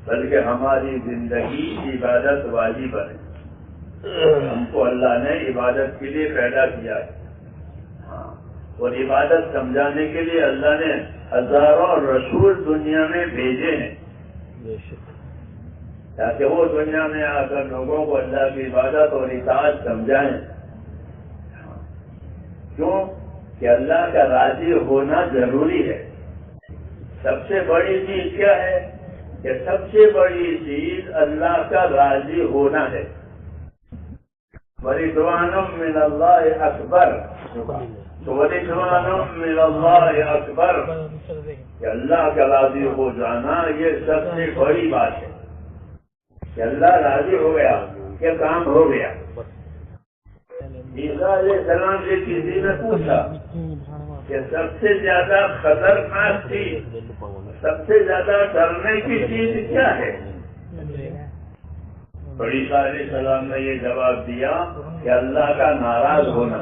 بلکہ ہماری زندگی عبادت والی بنے. ہم کو اللہ نے عبادت کے لیے پیدا کیا ہے، اور عبادت سمجھانے کے لیے اللہ نے ہزاروں رسول دنیا میں بھیجے ہیں تاکہ وہ دنیا میں آ کر لوگوں کو اللہ کی عبادت اور اطاعت سمجھائیں. کیوں کہ اللہ کا راضی ہونا ضروری ہے. سب سے بڑی چیز کیا ہے کہ سب سے بڑی چیز اللہ کا راضی ہونا ہے. ورضوان من اللہ اکبر، ورضوان من اللہ اکبر، کہ اللہ کا راضی ہو جانا یہ سب سے بڑی بات ہے. کہ اللہ راضی ہو گیا کہ کام ہو گیا. عیسیٰ علیہ السلام سے کسی نے پوچھا کہ سب سے زیادہ خطرناک چیز، سب سے زیادہ ڈرنے کی چیز کیا ہے؟ عیسیٰ علیہ السلام نے یہ جواب دیا کہ اللہ کا ناراض ہونا،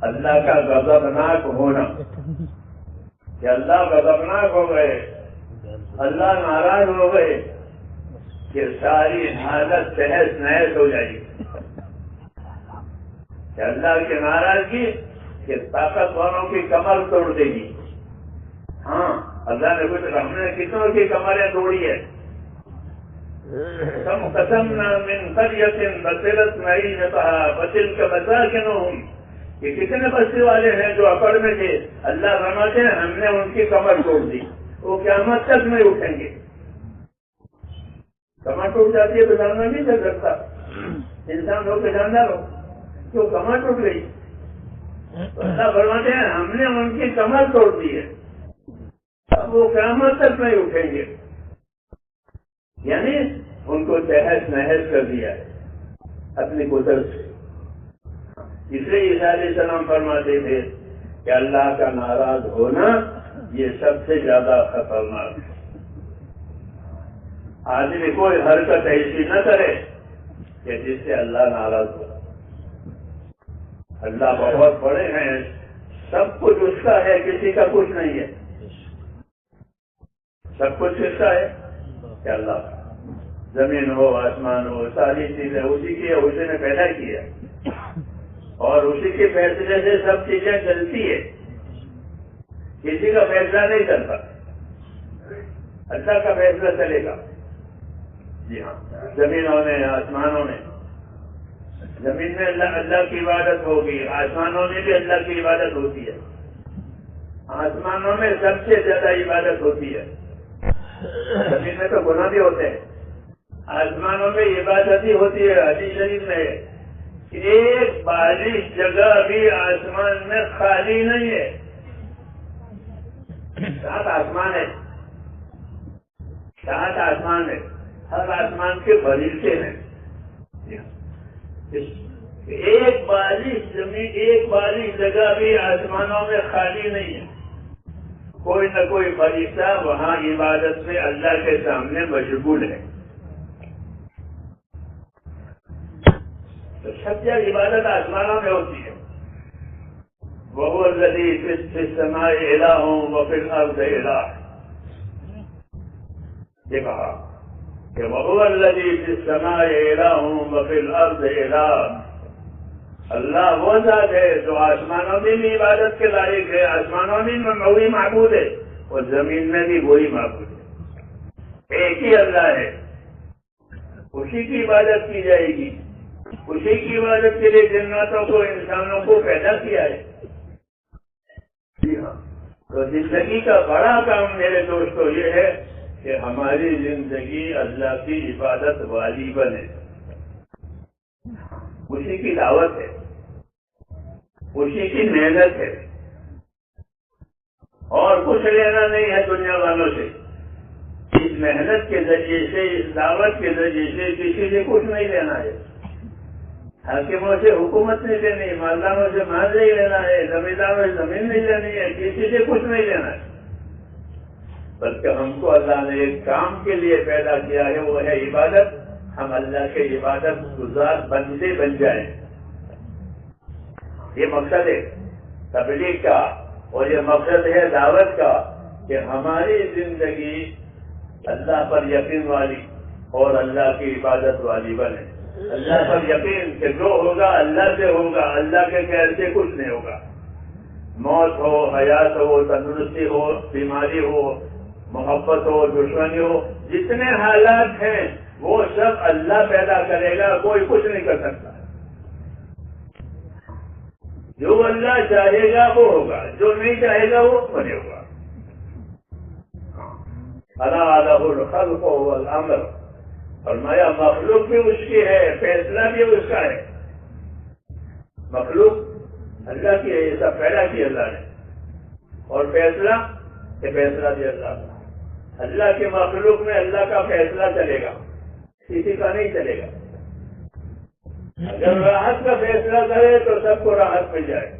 اللہ کا غضبناک ہونا. کہ اللہ غضبناک ہو گئے، اللہ ناراض ہو گئے کہ ساری حالت تہس نہس ہو جائے گی. کہ اللہ کی ناراضگی کہ طاقتوروں کی کمر توڑ دے گی. ہاں اللہ نے کچھ، ہم نے کتنوں کی کمریں توڑی ہے. قسمنا من قرية بطرت معيشتها وتلك مساكنهم، کہ کتنے بستی والے ہیں جو اکڑ میں تھے، اللہ فرماتے ہیں ہم نے ان کی کمر توڑ دی، وہ قیامت تک نہیں اٹھیں گے. کمر ٹوٹ جاتی ہے تو جاننا نہیں چل سکتا. انسان ہو کے جاندار ہو تو کمر ٹوٹ گئی. اللہ فرماتے ہیں ہم نے ان کی کمر توڑ دی ہے، اب وہ قیامت تک نہیں اٹھیں گے. یعنی ان کو تہس نہس کر دیا ہے اپنی قدرت سے. اس لیے عیسیٰ علیہ السلام فرماتے تھے کہ اللہ کا ناراض ہونا یہ سب سے زیادہ خطرناک ہے. آدمی کوئی حرکت ایسی نہ کرے کہ جس سے اللہ ناراض ہو. اللہ بہت بڑے ہیں، سب کچھ اس کا ہے، کسی کا کچھ نہیں ہے. سب کچھ اس کا ہے کہ اللہ کا. زمین ہو، آسمان ہو، ساری چیزیں اسی کی ہے، اسی نے پیدا کی ہے، اور اسی کے فیصلے سے سب چیزیں چلتی ہے. کسی کا فیصلہ نہیں چلتا، اللہ کا فیصلہ چلے گا. جی ہاں، زمینوں میں، آسمانوں میں. زمین میں اللہ کی عبادت ہوگی، آسمانوں میں بھی اللہ کی عبادت ہوتی ہے. آسمانوں میں سب سے زیادہ عبادت ہوتی ہے. زمین میں تو گناہ بھی ہوتے ہیں، آسمانوں میں عبادت ہی ہوتی ہے. حدیث شریف میں ایک بارش جگہ بھی آسمان میں خالی نہیں ہے. 7 آسمان ہے، 7 آسمان ہے، ہر آسمان کے بریچے ہیں. ایک بارش زمین، ایک بارش جگہ بھی آسمانوں میں خالی نہیں ہے. کوئی نہ کوئی فرشتہ وہاں عبادت میں اللہ کے سامنے مشغول ہے. تو سب سے عبادت آسمانوں میں ہوتی ہے. وَهُوَ الَّذِي فِي السَّمَاءِ إِلَٰهٌ وَفِي الْأَرْضِ إِلَٰهٌ. یہ کہا کہ وَهُوَ الَّذِي فِي السَّمَاءِ إِلَٰهٌ وَفِي الْأَرْضِ إِلَٰهٌ. اللہ وہ ذات ہے جو آسمانوں میں بھی عبادت کے لائق ہے، آسمانوں میں وہی معبود ہے اور زمین میں بھی وہی معبود ہے. ایک ہی اللہ ہے، اسی کی عبادت کی جائے گی. اسی کی عبادت کے لیے جناتوں کو، انسانوں کو پیدا کیا ہے. جی ہاں، تو زندگی کا بڑا کام میرے دوستو یہ ہے کہ ہماری زندگی اللہ کی عبادت والی بنے. اسی کی دعوت ہے، اسی کی محنت ہے، اور کچھ لینا نہیں ہے دنیا والوں سے. اس محنت کے ذریعے سے، اس دعوت کے ذریعے سے کسی سے کچھ نہیں لینا ہے. حاکموں سے حکومت نہیں لینی، مالداروں سے مال نہیں لینا ہے، زمینداروں سے زمین نہیں لینی ہے، کسی سے کچھ نہیں لینا ہے. بلکہ ہم کو اللہ نے ایک کام کے لیے پیدا کیا ہے، وہ ہے عبادت. ہم اللہ کے عبادت گزار بندے بن جائیں. یہ مقصد ہے تبلیغ کا، اور یہ مقصد ہے دعوت کا کہ ہماری زندگی اللہ پر یقین والی اور اللہ کی عبادت والی بنے. اللہ پر یقین کہ جو ہوگا اللہ سے ہوگا, اللہ کے غیر سے کچھ نہیں ہوگا. موت ہو, حیات ہو, تندرستی ہو, بیماری ہو, محبت ہو, دشمنی ہو, جتنے حالات ہیں وہ سب اللہ پیدا کرے گا, کوئی کچھ نہیں کر سکتا. جو اللہ چاہے گا وہ ہوگا, جو نہیں چاہے گا وہ نہیں ہوگا. الا لہ الخلق والامر, فرمایا مخلوق بھی اس کی ہے, فیصلہ بھی اس کا ہے. مخلوق اللہ کی ہے, یہ سب پیدا کی اللہ نے, اور فیصلہ یہ فیصلہ بھی اللہ کا. اللہ کے مخلوق میں اللہ کا فیصلہ چلے گا, کسی کا نہیں چلے گا. اگر راحت کا فیصلہ کرے تو سب کو راحت مل جائے,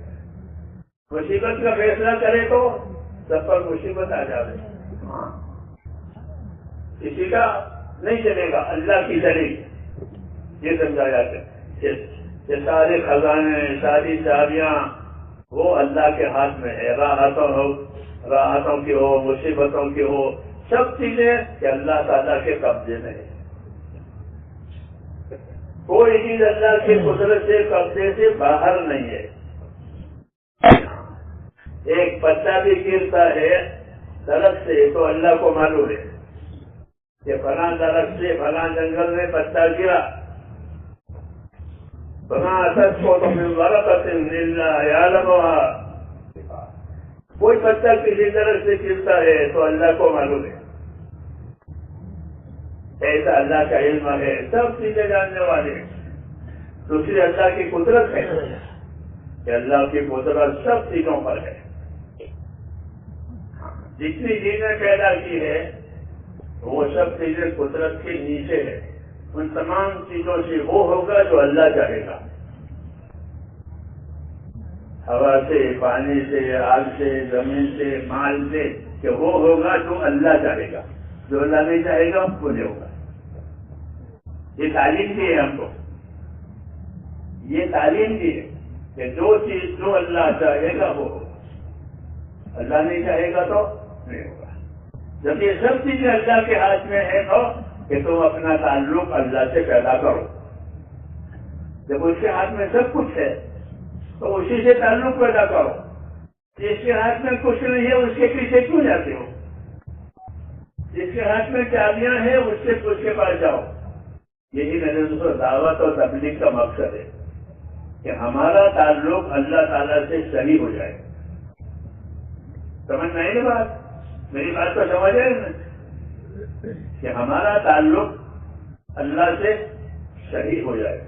مصیبت کا فیصلہ کرے تو سب پر مصیبت آ جائے. کسی کا نہیں چلے گا, اللہ کی چلے گی. یہ سمجھایا کہ سارے خزانے, ساری چابیاں وہ اللہ کے ہاتھ میں ہے. راحتوں کی ہو, مصیبتوں کی ہو, سب چیزیں کہ اللہ تعالیٰ کے قبضے میں ہے. کوئی چیز اللہ کی قدرت سے, قبضے سے باہر نہیں ہے. ایک پتا بھی گرتا ہے درخت سے تو اللہ کو معلوم ہے کہ فلاں درخت سے فلاں جنگل میں پتا گرا. فلاں اثر کو تو ورقۃ الا یعلمها, کوئی پتا کسی درخت سے گرتا ہے تو اللہ کو معلوم ہے. ایسا اللہ کا علم ہے, سب چیزیں جاننے والے. دوسری اللہ کی قدرت ہے کہ اللہ کی قدرت سب چیزوں پر ہے. جتنی چیزیں پیدا کی ہے وہ سب چیزیں قدرت کے نیچے ہے. ان تمام چیزوں سے وہ ہوگا جو اللہ چاہے گا. ہوا سے, پانی سے, آگ سے, زمین سے, مال سے, کہ وہ ہوگا جو اللہ چاہے گا. جو اللہ نہیں چاہے گا وہ نہیں ہوگا. یہ تعلیم دی ہے ہم کو, یہ تعلیم دی ہے کہ جو چیز جو اللہ چاہے گا وہ ہوگا, اللہ نہیں چاہے گا تو نہیں ہوگا. جب یہ سب چیزیں اللہ کے ہاتھ میں ہے تو کہ تم اپنا تعلق اللہ سے پیدا کرو. جب اس کے ہاتھ میں سب کچھ ہے تو اسی سے تعلق پیدا کرو. جس کے ہاتھ میں کچھ نہیں ہے اس کے پیچھے کیوں جاتے ہو؟ جس کے ہاتھ میں چابیاں ہیں اس سے اس کے پاس جاؤ. یہی میرے دوستوں دعوت اور تبلیغ کا مقصد ہے کہ ہمارا تعلق اللہ تعالیٰ سے صحیح ہو جائے. سمجھ میں آئی نا بات؟ میری بات کو سمجھ آئے نا کہ ہمارا تعلق اللہ سے صحیح ہو جائے,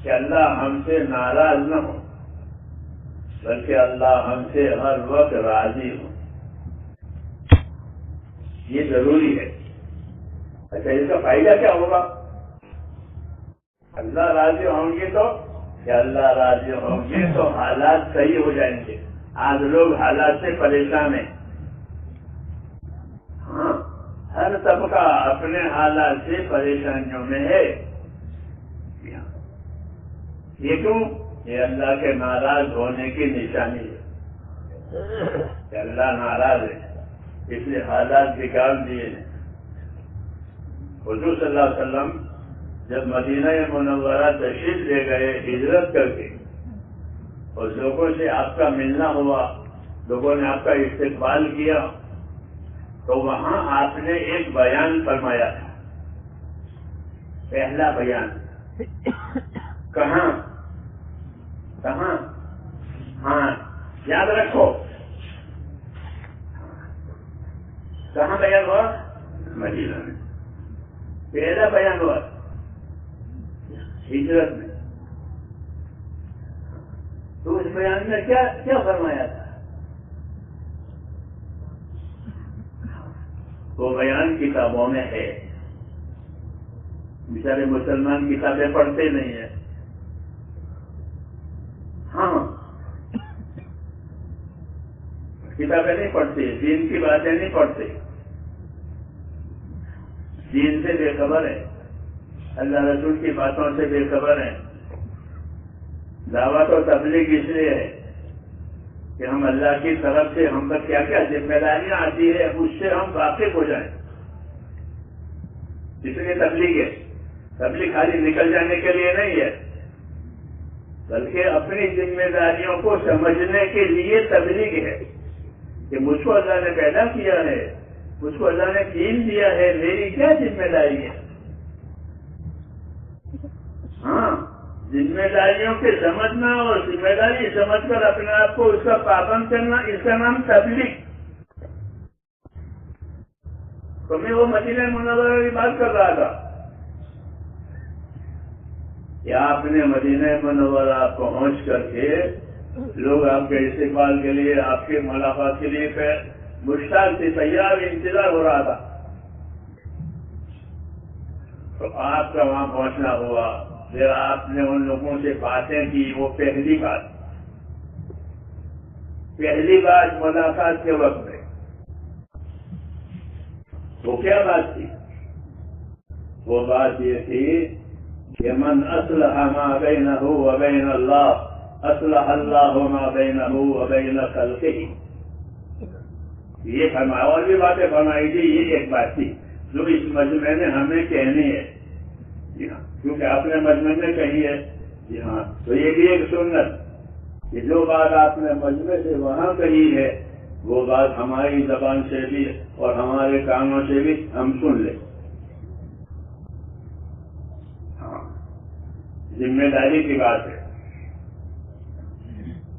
کہ اللہ ہم سے ناراض نہ ہو بلکہ اللہ ہم سے ہر وقت راضی ہو. یہ ضروری ہے. اچھا, اس کا فائدہ کیا ہوگا؟ اللہ راضی ہوں گے تو کہ اللہ راضی ہوں گے تو حالات صحیح ہو جائیں گے. آج لوگ حالات سے پریشان ہیں. ہاں, ہر طبقہ اپنے حالات سے پریشانیوں میں ہے. یہ کیوں؟ یہ اللہ کے ناراض ہونے کی نشانی ہے کہ اللہ ناراض ہے, اس لیے حالات بگاڑ دیے ہیں. حضور صلی اللہ علیہ وسلم جب مدینہ منورہ تشریف لے گئے ہجرت کر کے, اور لوگوں سے آپ کا ملنا ہوا, لوگوں نے آپ کا استقبال کیا, تو وہاں آپ نے ایک بیان فرمایا تھا. پہلا بیان کہاں؟ ہاں یاد رکھو, کہاں بیان ہوا؟ مدینہ میں. پہلا بیان ہوا ہجرت میں. تو اس بیان میں کیا فرمایا تھا؟ وہ بیان کتابوں میں ہے. بیچارے مسلمان کتابیں پڑھتے نہیں ہیں. ہاں, کتابیں نہیں پڑھتے, دین کی باتیں نہیں پڑھتے, دین سے بے خبر ہے, اللہ رسول کی باتوں سے بے خبر ہے. دعوت و تبلیغ اس لیے ہے کہ ہم اللہ کی طرف سے ہم پر کیا کیا ذمہ داریاں آتی ہے اس سے ہم واقف ہو جائیں. اس لیے تبلیغ ہے. تبلیغ خالی نکل جانے کے لیے نہیں ہے بلکہ اپنی ذمہ داریوں کو سمجھنے کے لیے تبلیغ ہے کہ مجھ کو اللہ نے پیدا کیا ہے, مجھ کو اللہ نے دین دیا ہے, میری کیا ذمہ داری ہے. ہاں, ذمہ داریوں کے سمجھنا اور ذمہ داری سمجھ کر اپنے آپ کو اس کا پابند کرنا, اس کا نام تبلیغ. تو میں وہ مدینہ منورہ کی بات کر رہا تھا کہ آپ نے مدینہ منورہ پہنچ کر کے لوگ آپ کے استقبال کے لیے, آپ کے ملاقات کے لیے مشتاق سے تیار انتظار ہو رہا تھا. تو آپ کا وہاں پہنچنا ہوا, پھر آپ نے ان لوگوں سے باتیں کی. وہ پہلی بات ملاقات کے وقت میں وہ کیا بات تھی؟ وہ بات یہ تھی کہ من اصلح ما بینہ و بین اللہ اصلح اللہ ما بینہ و بین خلقہ. یہ فرمایا, اور بھی باتیں فرمائی تھی. یہ ایک بات تھی جو اس مجمع میں ہمیں کہنی ہے. جی ہاں, کیونکہ آپ نے مجمع میں کہی ہے. جی ہاں, تو یہ بھی ایک سنت کہ جو بات آپ نے مجمع سے وہاں کہی ہے وہ بات ہماری زبان سے بھی اور ہمارے کانوں سے بھی ہم سن لیں. ہاں, ذمہ داری کی بات ہے.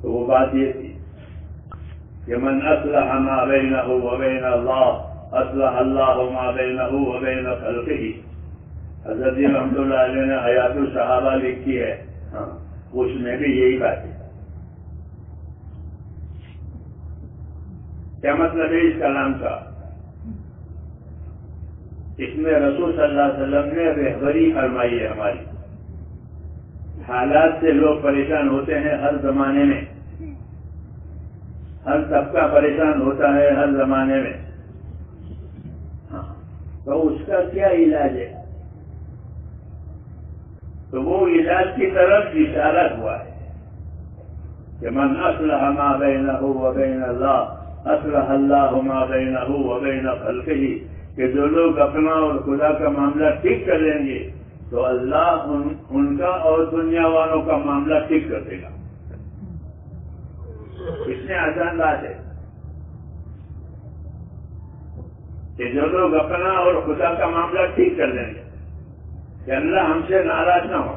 تو وہ بات یہ تھی کہ من اصلح ما بینہ و بین اللہ اصلح اللہ ما بینہ و بین خلقہ. حضرت رحمۃ اللہ علیہ نے حیات الصحابہ لکھی ہے. ہاں, اس میں بھی یہی بات ہے. کیا مطلب ہے اس کلام کا؟ اس میں رسول صلی اللہ علیہ وسلم نے رہبری فرمائی ہے ہماری. حالات سے لوگ پریشان ہوتے ہیں ہر زمانے میں, ہر طبقہ پریشان ہوتا ہے ہر زمانے میں. ہاں, تو اس کا کیا علاج ہے؟ تو وہ علاج کی طرف اشارہ ہوا ہے کہ من اصلح ما بینہ و بین اللہ اصلح اللہ ما بینہ و بین خلقہ. کہ جو لوگ اپنا اور خدا کا معاملہ ٹھیک کر لیں گے تو اللہ ان کا اور دنیا والوں کا معاملہ ٹھیک کر دے گا. اس میں آسان بات ہے کہ جو لوگ اپنا اور خدا کا معاملہ ٹھیک کر لیں گے کہ اللہ ہم سے ناراض نہ ہو,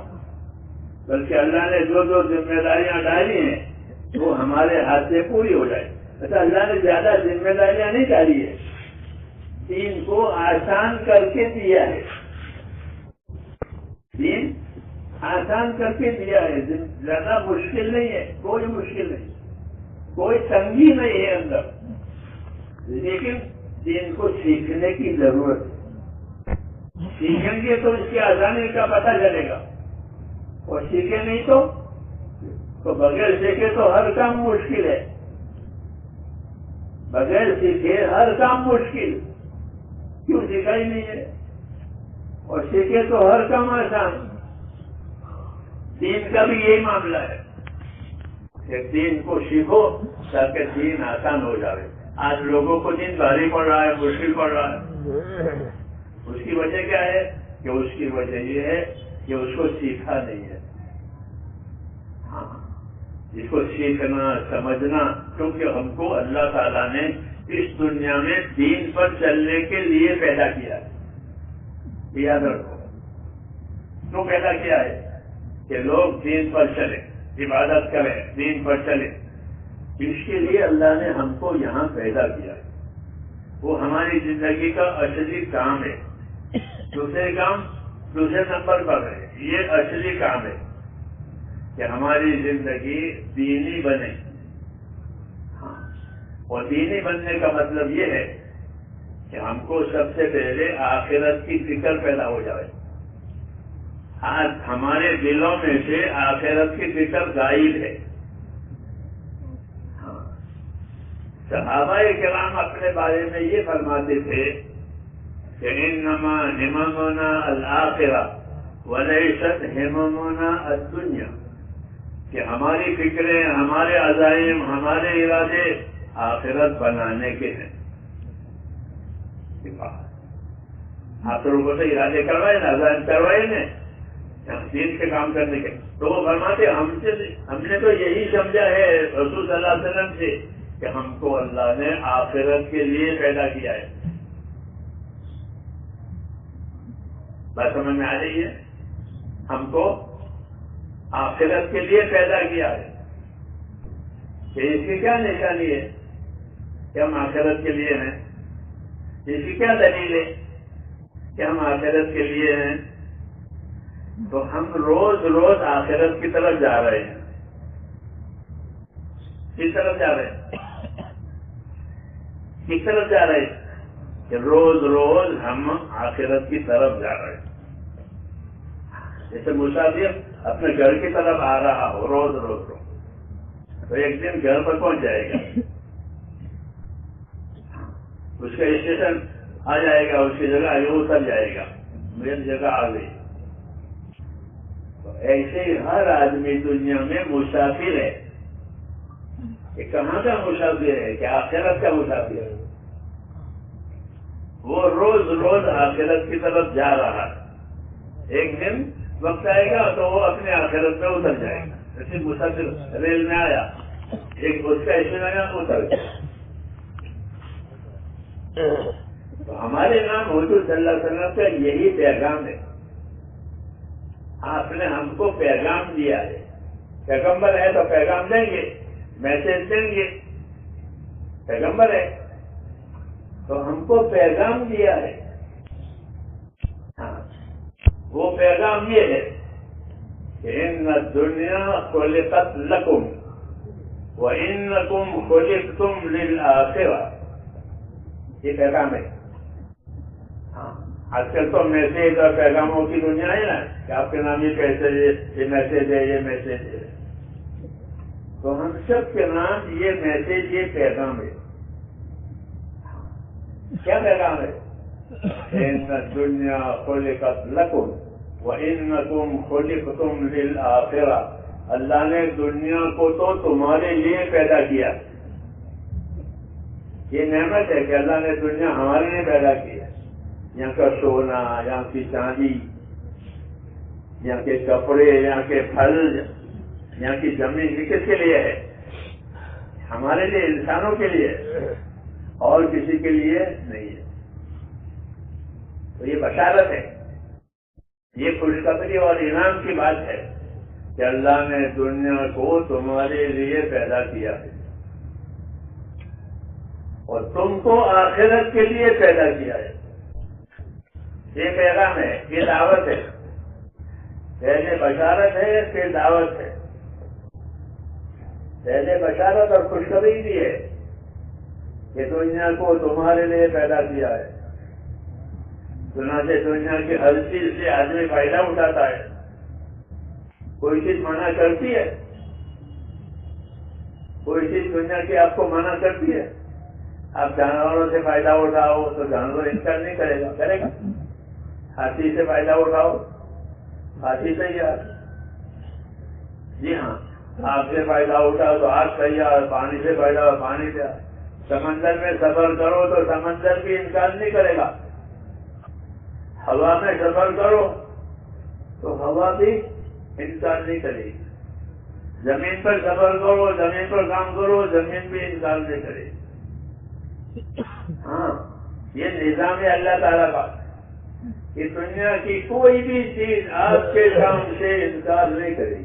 بلکہ اللہ نے جو ذمہ داریاں ڈالی ہیں وہ ہمارے ہاتھ سے پوری ہو جائے. اچھا, اللہ نے زیادہ ذمہ داریاں نہیں ڈالی ہے, دین کو آسان کر کے دیا ہے. دین آسان کر کے دیا ہے, زیادہ مشکل نہیں ہے, کوئی مشکل نہیں, کوئی تنگی نہیں ہے اندر. لیکن دین کو سیکھنے کی ضرورت ہے. سیکھیں گے تو اس کی آسانی کا پتہ چلے گا, اور سیکھے نہیں تو بغیر سیکھے تو ہر کام مشکل ہے. بغیر سیکھے ہر کام مشکل. کیوں سیکھا ہی نہیں ہے, اور سیکھے تو ہر کام آسان. دین کا بھی یہی معاملہ ہے کہ دین کو سیکھو تاکہ دین آسان ہو جائے. آج لوگوں کو دین بھاری پڑ رہا ہے, مشکل پڑ رہا ہے. اس کی وجہ کیا ہے؟ کہ اس کی وجہ یہ ہے کہ اس کو سیکھا نہیں ہے. ہاں, جس کو سیکھنا سمجھنا, کیونکہ ہم کو اللہ تعالیٰ نے اس دنیا میں دین پر چلنے کے لیے پیدا کیا ہے. یاد رکھو, کیوں پیدا کیا ہے؟ کہ لوگ دین پر چلیں, عبادت کریں, دین پر چلیں. اس کے لیے اللہ نے ہم کو یہاں پیدا کیا ہے. وہ ہماری زندگی کا اصلی کام ہے. دوسرے نمبر پر ہے, یہ اصلی کام ہے کہ ہماری زندگی دینی بنے. ہاں, اور دینی بننے کا مطلب یہ ہے کہ ہم کو سب سے پہلے آخرت کی فکر پیدا ہو جائے. آج ہمارے دلوں میں سے آخرت کی فکر غائب ہے. ہاں, صحابہ کرام اپنے بارے میں یہ فرماتے تھے کہ انما ہممنا الآخرہ ولیست ہممنا الدنیا. کہ ہماری فکریں، ہمارے عزائم، ہمارے ارادے آخرت بنانے کے ہیں. آپ لوگوں سے ارادے کروائے نا، عزائم کروائے نا دین کے کام کرنے کے. تو وہ فرماتے ہم نے تو یہی سمجھا ہے رسول صلی اللہ علیہ وسلم سے کہ ہم کو اللہ نے آخرت کے لیے پیدا کیا ہے. بات سمجھ میں آ رہی ہے؟ ہم کو آخرت کے لیے پیدا کیا ہے. کہ اس کی کیا نشانی ہے کہ ہم آخرت کے لیے ہیں؟ اس کی کیا دلیل ہے کہ ہم آخرت کے لیے ہیں؟ تو ہم روز روز آخرت کی طرف جا رہے ہیں. کس طرف جا رہے ہیں؟ کس طرف جا رہے ہیں؟ کہ روز روز ہم آخرت کی طرف جا رہے ہیں. جیسے مسافر اپنے گھر کی طرف آ رہا ہو روز روز تو ایک دن گھر پر پہنچ جائے گا. اس کا اسٹیشن آ جائے گا، اس کی جگہ یہ اتر جائے گا، میری جگہ آ گئی. تو ایسے ہی ہر آدمی دنیا میں مسافر ہے. کہ کہاں کا مسافر ہے؟ کہ آخرت کا مسافر ہے. وہ روز روز آخرت کی طرف جا رہا ہے. ایک دن وقت آئے گا تو وہ اپنے آخرت میں اتر جائے گا. جیسے مسافر ریل میں آیا، ایک اس کا اسٹیشن آیا اتر گیا. تو ہمارے نام حضور صلی اللہ علیہ وسلم کا یہی پیغام ہے. آپ نے ہم کو پیغام دیا ہے. پیغمبر ہے تو پیغام دیں گے، میسج دیں گے. پیغمبر ہے تو ہم کو پیغام دیا ہے. ہاں، وہ پیغام یہ ہے کہ ان الدنیا خلقت لکم وانکم خلقتم للآخرہ. یہ پیغام ہے. ہاں، آج کل تو میسج اور پیغاموں کی دنیا ہے نا کہ آپ کے نام یہ پیسے، یہ میسج ہے، یہ میسج ہے. تو ہم سب کے نام یہ میسج، یہ پیغام ہے. کیا پیغام ہے؟ ان الدنیا خلقت لکم وانکم خلقتم للآخرہ. اللہ نے دنیا کو تو تمہارے لیے پیدا کیا. یہ نعمت ہے کہ اللہ نے دنیا ہمارے لیے پیدا کی ہے. یہاں کا سونا، یہاں کی چاندی، یہاں کے کپڑے، یہاں کے پھل، یہاں کی زمین، یہ کس کے لیے ہے؟ ہمارے لیے، انسانوں کے لیے، اور کسی کے لیے نہیں ہے. تو یہ بشارت ہے، یہ خوشخبری اور انعام کی بات ہے کہ اللہ نے دنیا کو تمہارے لیے پیدا کیا ہے اور تم کو آخرت کے لیے پیدا کیا ہے. یہ پیغام ہے، یہ دعوت ہے. پہلے بشارت ہے، پھر دعوت ہے. پہلے بشارت اور خوشخبری دی ہے کہ دنیا کو تمہارے لیے پیدا کیا ہے. چنانچہ دنیا کی ہر چیز سے آدمی فائدہ اٹھاتا ہے. کوئی چیز منع کرتی ہے؟ کوئی چیز دنیا کی آپ کو منع کرتی ہے؟ آپ جانوروں سے فائدہ اٹھاؤ تو جانور انکار نہیں کرے گا، کرے گا. ہاتھی سے فائدہ اٹھاؤ، ہاتھی تیار. جی ہاں، آگ سے فائدہ اٹھاؤ تو آگ تیار. پانی سے فائدہ ہو، پانی تیار. سمندر میں سفر کرو تو سمندر بھی انکار نہیں کرے گا. ہوا میں سفر کرو تو ہوا بھی انکار نہیں کرے گی. زمین پر سفر کرو، زمین پر کام کرو، زمین بھی انکار نہیں کرے گی. ہاں، یہ نظام ہے اللہ تعالیٰ کا کہ دنیا کی کوئی بھی چیز آپ کے کام سے انکار نہیں کرے گی.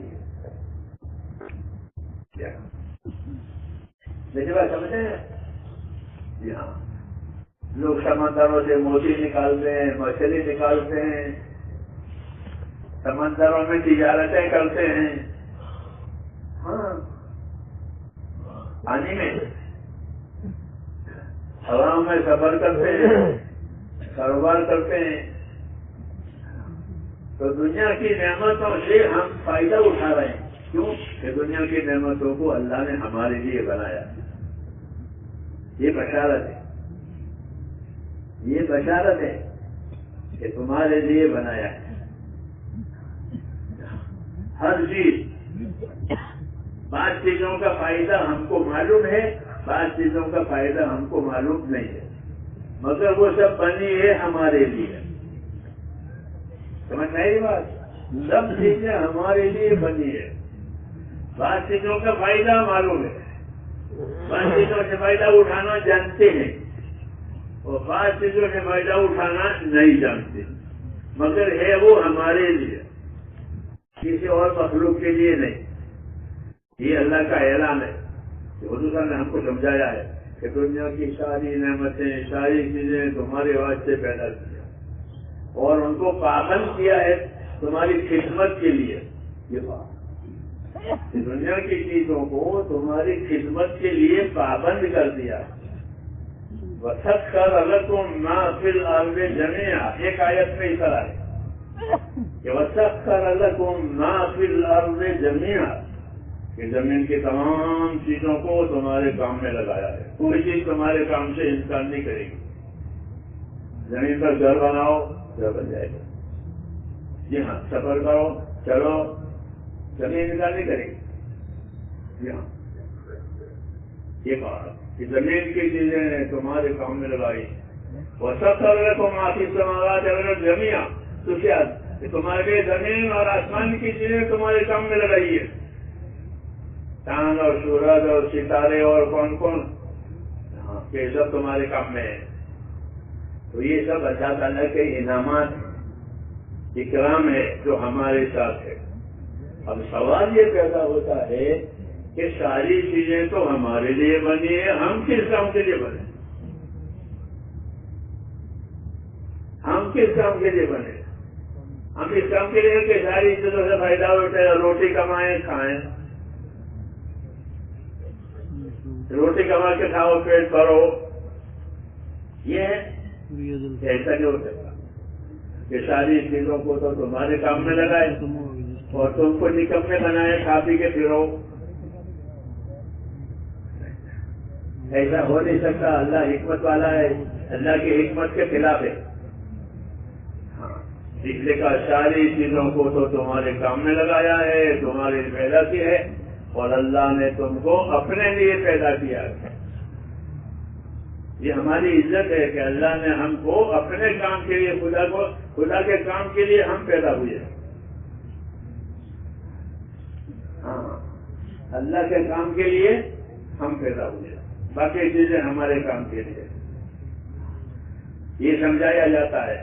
میری بات سمجھتے ہیں؟ جی ہاں. لوگ سمندروں سے موتی نکالتے ہیں، مچھلی نکالتے ہیں، سمندروں میں تجارتیں کرتے ہیں. ہاں، پانی میں، ہواؤں میں سفر کرتے ہیں، کاروبار کرتے ہیں. تو دنیا کی نعمتوں سے ہم فائدہ اٹھا رہے ہیں. کیوں؟ کہ دنیا کی نعمتوں کو اللہ نے ہمارے لیے بنایا. یہ بشارت ہے، یہ بشارت ہے کہ تمہارے لیے بنایا ہے. ہر چیز بعض چیزوں کا فائدہ ہم کو معلوم ہے، بعض چیزوں کا فائدہ ہم کو معلوم نہیں ہے، مگر وہ سب بنی ہے ہمارے لیے. سمجھ نہیں بات؟ سب چیزیں ہمارے لیے بنی ہے. بعض چیزوں کا فائدہ معلوم ہے، بعض چیزوں سے فائدہ اٹھانا جانتے ہیں، اور بعض چیزوں سے فائدہ اٹھانا نہیں جانتے، مگر ہے وہ ہمارے لیے، کسی اور مخلوق کے لیے نہیں. یہ اللہ کا اعلان ہے کہ حضور صاحب نے ہم کو سمجھایا ہے کہ دنیا کی ساری نعمتیں، ساری چیزیں تمہارے واسطے پیدا کی اور ان کو پابند کیا ہے تمہاری خدمت کے لیے. یہ بات دنیا کی چیزوں کو تمہاری خدمت کے لیے پابند کر دیا. وَسَخَّرَ لَكُم مَّا فِي الْأَرْضِ جَمِيعًا، ایک آیت میں اس طرح ہے کہ وَسَخَّرَ لَكُم مَّا فِي الْأَرْضِ جَمِيعًا، کہ زمین کی تمام چیزوں کو تمہارے کام میں لگایا ہے. کوئی چیز تمہارے کام سے انکار نہیں کرے گی. زمین پر گھر بناؤ، گھر بن جائے گا. جی ہاں، سفر کرو، چلو، زمین انکار نہیں کرے گی. جی ہاں، یہ کہا کہ زمین کی چیزیں تمہارے کام میں لگائی. وَسَخَّرَ لَكُم مَّا فِي السَّمَاوَاتِ وَالْأَرْضِ جَمِيعًا، تو کیا تمہارے لیے زمین اور آسمان کی چیزیں تمہارے کام میں لگائی ہے. چاند اور سورج اور ستارے اور کون کون، یہ سب تمہارے کام میں ہے. تو یہ سب اللہ تعالیٰ کے انعامات ہیں، اکرام ہے جو ہمارے ساتھ ہے. اب سوال یہ پیدا ہوتا ہے کہ ساری چیزیں تو ہمارے لیے بنی ہے، ہم کس کام کے لیے بنے؟ ہم کس کام کے لیے بنے؟ ہم اس کام کے لیے کہ ساری چیزوں سے فائدہ اٹھے، روٹی کمائیں کھائیں، روٹی کما کے کھاؤ، پیٹ بھرو. یہ ایسا نہیں ہو سکتا کہ ساری چیزوں کو تو تمہارے کام میں لگائے اور تم کو نکمے بنائے، کھا پی کے پھرو. ایسا ہو نہیں سکتا. اللہ حکمت والا ہے، اللہ کی حکمت کے خلاف ہے. ہاں، اس لیے کہ ساری چیزوں کو تو تمہارے کام میں لگایا ہے، تمہارے پیدا کی ہے، اور اللہ نے تم کو اپنے لیے پیدا کیا ہے. یہ ہماری عزت ہے کہ اللہ نے ہم کو اپنے کام کے لیے، خدا کے کام کے لیے ہم پیدا ہوئے. ہاں، اللہ کے کام کے لیے ہم پیدا ہوئے، باقی چیزیں ہمارے کام کے لیے. یہ سمجھایا جاتا ہے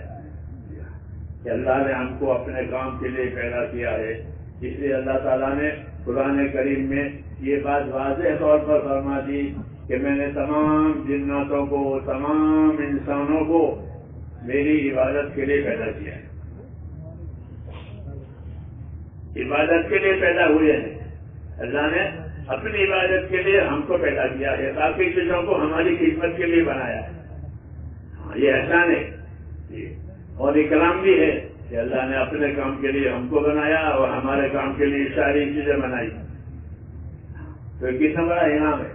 کہ اللہ نے ہم کو اپنے کام کے لیے پیدا کیا ہے. اس لیے اللہ تعالیٰ نے قرآن کریم میں یہ بات واضح طور پر فرما دی کہ میں نے تمام جناتوں کو، تمام انسانوں کو میری عبادت کے لیے پیدا کیا ہے. عبادت کے لیے پیدا ہوئے ہیں. اللہ نے اپنی عبادت کے لیے ہم کو پیدا کیا ہے، باقی چیزوں کو ہماری خدمت کے لیے بنایا ہے. یہ احسان ہے اور اکرام بھی ہے کہ اللہ نے اپنے کام کے لیے ہم کو بنایا اور ہمارے کام کے لیے ساری چیزیں بنائی. تو کتنا بڑا انعام ہے.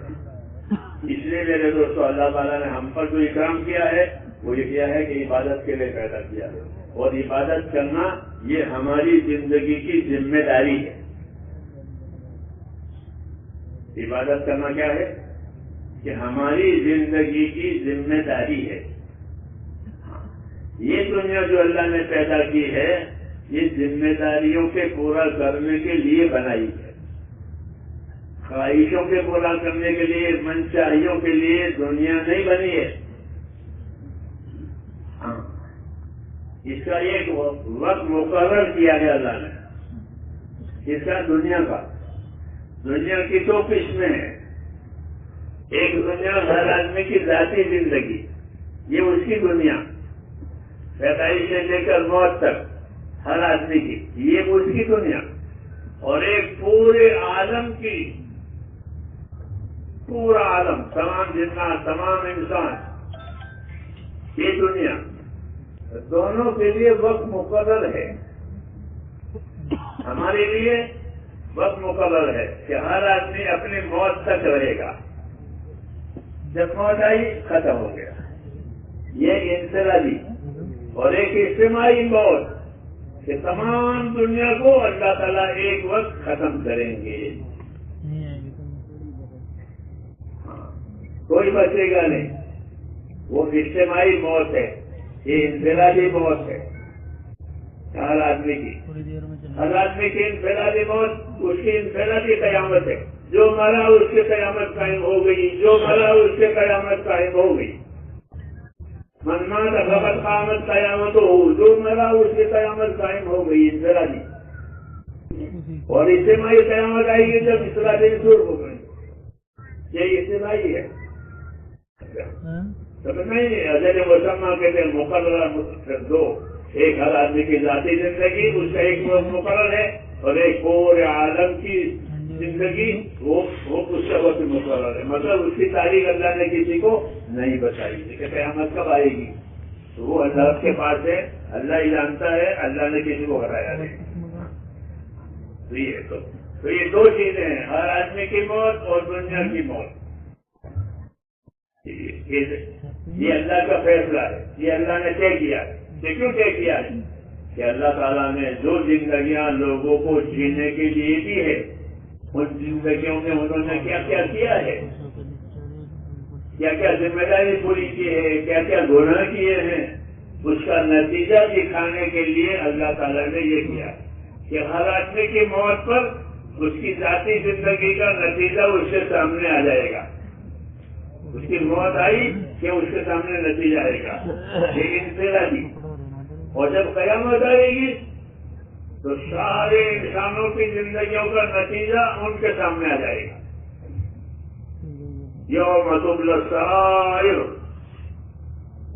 اس لیے میرے دوستوں، اللہ تعالیٰ نے ہم پر جو اکرام کیا ہے وہ یہ کیا ہے کہ عبادت کے لیے پیدا کیا ہے، اور عبادت کرنا یہ ہماری زندگی کی ذمہ داری ہے. عبادت کرنا کیا ہے کہ ہماری زندگی کی ذمہ داری ہے. یہ دنیا جو اللہ نے پیدا کی ہے یہ ذمہ داریوں کے پورا کرنے کے لیے بنائی ہے. خواہشوں کے پورا کرنے کے لیے، منچاہیوں کے لیے دنیا نہیں بنی ہے. ہاں، اس کا ایک وقت مقرر کیا ہے اللہ نے. اس کا دنیا کی دو قسمیں ہیں. ایک دنیا ہر آدمی کی ذاتی زندگی، یہ اس کی دنیا، پیدائش سے لے کر موت تک ہر آدمی کی، یہ اس کی دنیا. اور ایک پورے عالم کی، پورا عالم، تمام جنات، تمام انسان، یہ دنیا. دونوں کے لیے وقت مقرر ہے. ہمارے لیے وقت مقرر ہے کہ ہر آدمی اپنی موت تک رہے گا. جب موت آئی ختم ہو گیا. یہ انفرادی. اور ایک اجتماعی موت کہ تمام دنیا کو اللہ تعالیٰ ایک وقت ختم کریں گے. کوئی بچے گا نہیں. وہ اجتماعی موت ہے, یہ انفرادی موت ہے ہر آدمی کی. ہر آدمی کی انفرادی موت, اس کی انفرادی قیامت ہے. جو مرا اس کی قیامت قائم ہو گئی, جو مرا اس کی قیامت قائم ہو گئی. من مات فقد قامت قیامت ہو, جو مرا اس کی قیامت قائم ہو گئی انفرادی. اور اجتماعی قیامت آئے گی جب انفرادی دور ہو گئی. یہ اجتماعی ہے, سمجھ نہیں. اجل مسمہ کہتے ہیں مقررہ دو. ایک ہر آدمی کی ذاتی زندگی, اس کا ایک وقت مقرر ہے, اور ایک پورے عالم کی زندگی وہ اس کا وقت مقرر ہے. مطلب اس کی تاریخ اللہ نے کسی کو نہیں بتائی کہ قیامت کب آئے گی. تو وہ اللہ کے پاس ہے, اللہ ہی جانتا ہے, اللہ نے کسی کو ہرایا نہیں. تو یہ دو چیزیں ہیں, ہر آدمی کی موت اور دنیا کی موت. یہ اللہ کا فیصلہ ہے, یہ اللہ نے طے کیا ہے. یہ کیوں طے کیا ہے کہ اللہ تعالیٰ نے جو زندگیاں لوگوں کو جینے کے لیے دی ہے, ان زندگیوں میں انہوں نے کیا کیا کیا ہے, کیا کیا ذمہ داری پوری کی ہے, کیا کیا گناہ کیے ہیں, اس کا نتیجہ دکھانے کے لیے اللہ تعالیٰ نے یہ کیا کہ ہر آدمی کی موت پر اس کی ذاتی زندگی کا نتیجہ اس کے سامنے آ جائے گا. اس کی موت آئی کہ اس کے سامنے نتیجہ آئے گا. یہ انفرادی. اور جب قیامت آئے گی تو سارے انسانوں کی زندگیوں کا نتیجہ ان کے سامنے آ جائے گا. یوم تبلی السرائر,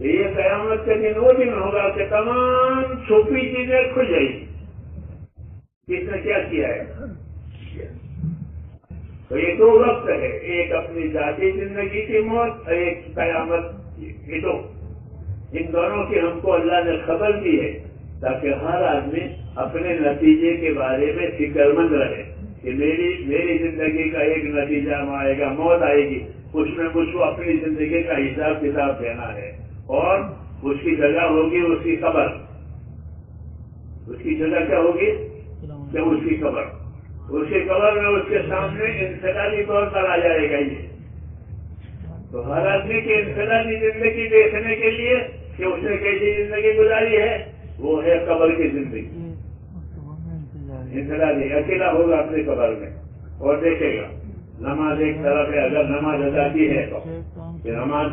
یہ قیامت کے دن وہ دن ہوگا کہ تمام چھپی چیزیں کھل جائیں گی. کس نے کیا کیا ہے؟ تو یہ دو وقت ہے, ایک اپنی ذاتی زندگی کی موت اور ایک قیامت کی. تو ان دونوں کی ہم کو اللہ نے خبر دی ہے تاکہ ہر آدمی اپنے نتیجے کے بارے میں فکر مند رہے کہ میری زندگی کا ایک نتیجہ آئے گا, موت آئے گی, اس میں مجھ کو اپنی زندگی کا حساب کتاب دینا ہے. اور اس کی جگہ ہوگی اس کی قبر. اس کی جگہ کیا ہوگی کہ اس کی قبر. اس کی قبر میں اس کے سامنے انفرادی طور پر آ جائے گا. یہ تو ہر آدمی کی انفرادی زندگی دیکھنے کے لیے کہ اس نے کیسی زندگی گزاری ہے, وہ ہے قبر کی زندگی. انفرادی اکیلا ہوگا اپنی قبر میں اور دیکھے گا. نماز ایک طرف ہے, اگر نماز ادا کی ہے تو کہ نماز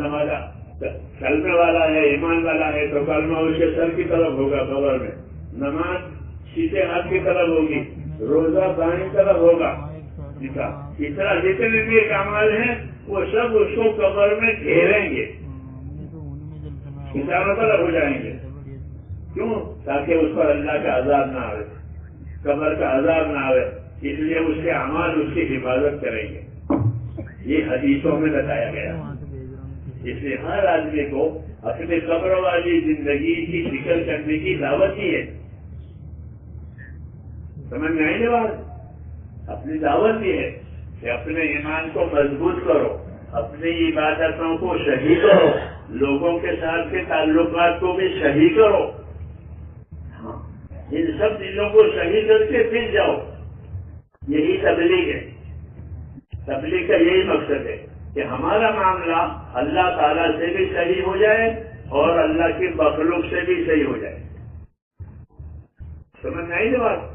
کلمے والا ہے, ایمان والا ہے, تو کلمہ اس کے سر کی طرف ہوگا قبر میں. نماز سیدھے ہاتھ کی طرف ہوگی, روزہ دائیں طرف ہوگا. اس طرح جتنے بھی اعمال ہیں وہ سب اس کو قبر میں گھیریں گے, چاروں طرف ہو جائیں گے. کیوں؟ تاکہ اس پر اللہ کا عذاب نہ آئے, قبر کا عذاب نہ آئے. اس لیے اس کے اعمال اس کی حفاظت کریں گے. یہ حدیثوں میں بتایا گیا. اس لیے ہر آدمی کو اپنے قبر والی زندگی کی فکر کرنے کی دعوت ہی ہے. سمجھ میں آئے بات؟ اپنی دعوت یہ ہے کہ اپنے ایمان کو مضبوط کرو, اپنی عبادتوں کو صحیح کرو, لوگوں کے ساتھ کے تعلقات کو بھی صحیح کرو. ان سب چیزوں کو صحیح کر کے پھر جاؤ. یہی تبلیغ ہے. تبلیغ کا یہی مقصد ہے کہ ہمارا معاملہ اللہ تعالیٰ سے بھی صحیح ہو جائے اور اللہ کی مخلوق سے بھی صحیح ہو جائے. سمجھ میں آئی بات؟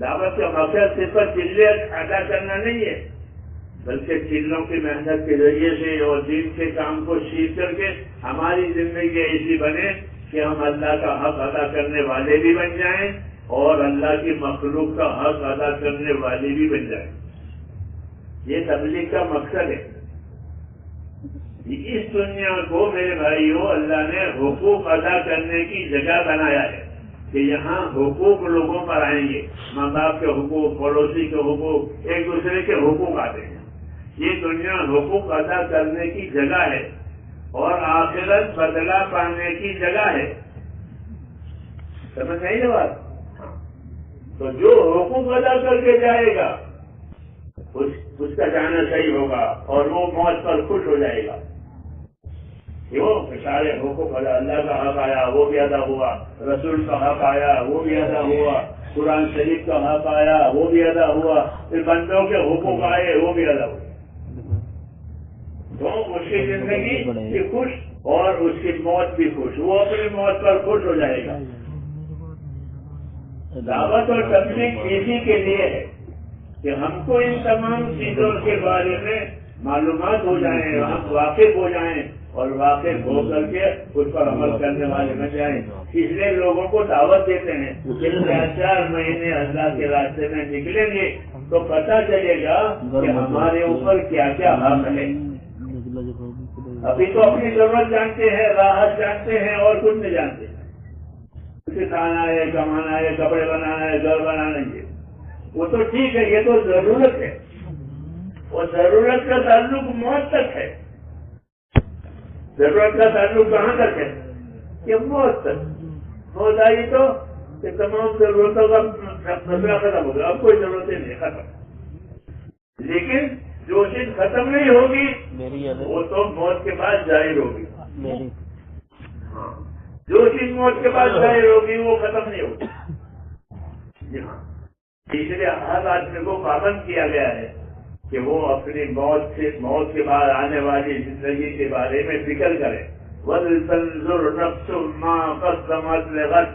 دعوت کا مقصد صرف چلے ادا کرنا نہیں ہے, بلکہ چلوں کی محنت کے ذریعے سے اور دین کے کام کو سیکھ کر کے ہماری زندگی ایسی بنے کہ ہم اللہ کا حق ادا کرنے والے بھی بن جائیں اور اللہ کی مخلوق کا حق ادا کرنے والے بھی بن جائیں. یہ تبلیغ کا مقصد ہے. اس دنیا کو میرے بھائیوں اللہ نے حقوق ادا کرنے کی جگہ بنایا ہے کہ یہاں حقوق لوگوں پر آئیں گے. ماں باپ کے حقوق, پڑوسی کے حقوق, ایک دوسرے کے حقوق آتے ہیں. یہ دنیا حقوق ادا کرنے کی جگہ ہے اور آخرت بدلہ پانے کی جگہ ہے. سمجھ نہیں بات؟ تو جو حقوق ادا کر کے جائے گا اس کا جانا صحیح ہوگا اور وہ موت پر خوش ہو جائے گا. کیوں؟ سارے حقوق ادا, اللہ کا حق آیا وہ بھی ادا ہوا, رسول کا حق آیا وہ بھی ادا ہوا, قرآن شریف کا حق آیا وہ بھی ادا ہوا, پھر بندوں کے حقوق آئے وہ بھی ادا ہوا. تو اس کی زندگی بھی خوش اور اس کی موت بھی خوش، وہ اپنی موت پر خوش ہو جائے گا۔ دعوت اور تبلیغ اسی کے لیے ہے کہ ہم کو ان تمام چیزوں کے بارے میں معلومات ہو جائیں، ہم واقف ہو جائیں اور واقف ہو کر کے اس پر عمل کرنے والے بن جائیں۔ اس لیے لوگوں کو دعوت دیتے ہیں کہ 4 مہینے اللہ کے راستے میں نکلیں گے تو پتہ چلے گا کہ ہمارے اوپر کیا کیا حق ہے۔ ابھی تو اپنی ضرورت جانتے ہیں، راحت جانتے ہیں اور کچھ نہیں جانتے۔ کھانا ہے، کمانا ہے، کپڑے بنانا ہے، گھر بنانا ہے، وہ تو ٹھیک ہے، یہ تو ضرورت ہے، اور ضرورت کا تعلق موت تک ہے۔ ضرورت کا تعلق کہاں تک ہے؟ کہ موت تک۔ موت آئی تو تمام ضرورتوں کا مسئلہ ختم ہوگا، اب کوئی ضرورتیں نہیں، ختم۔ لیکن جو چیز ختم نہیں ہوگی وہ تو موت کے بعد ظاہر ہوگی۔ جو چیز موت کے بعد ظاہر ہوگی وہ ختم نہیں ہوگی۔ جی ہاں، اس لیے ہر آدمی کو پابند کیا گیا ہے کہ وہ اپنی موت کے بعد آنے والی زندگی کے بارے میں فکر کرے۔ وَلْتَنْظُرْ نَفْسٌ مَا قَدَّمَتْ لِغَدٍ،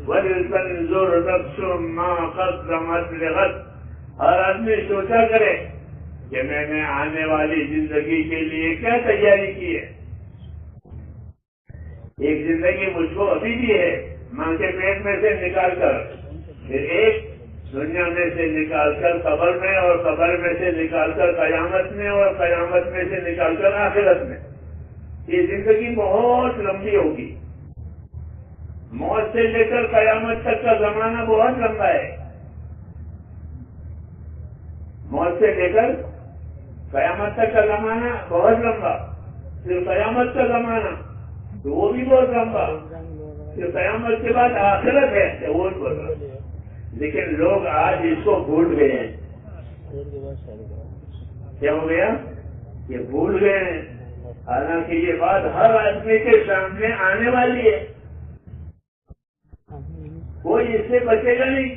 وَلْتَنْظُرْ نَفْسٌ مَا قَدَّمَتْ لِغَدٍ۔ ہر آدمی سوچا کرے کہ میں نے آنے والی زندگی کے لیے کیا تیاری کی ہے۔ ایک زندگی مجھ کو ابھی بھی ہے، ماں کے پیٹ میں سے نکال کر، پھر ایک دنیا میں سے نکال کر قبر میں، اور قبر میں سے نکال کر قیامت میں، اور قیامت میں سے نکال کر آخرت میں۔ یہ زندگی بہت لمبی ہوگی۔ موت سے لے کر قیامت تک کا زمانہ بہت لمبا ہے۔ موت سے لے کر قیامت تک کا زمانہ بہت لمبا، پھر قیامت کا زمانہ تو وہ بھی بہت لمبا، پھر قیامت کے بعد آخرت ہے وہ بہت لمبا۔ لیکن لوگ آج اس کو بھول گئے ہیں۔ کیا ہو گیا؟ یہ بھول گئے ہیں، حالانکہ یہ بات ہر آدمی کے سامنے آنے والی ہے، کوئی اس سے بچے گا نہیں۔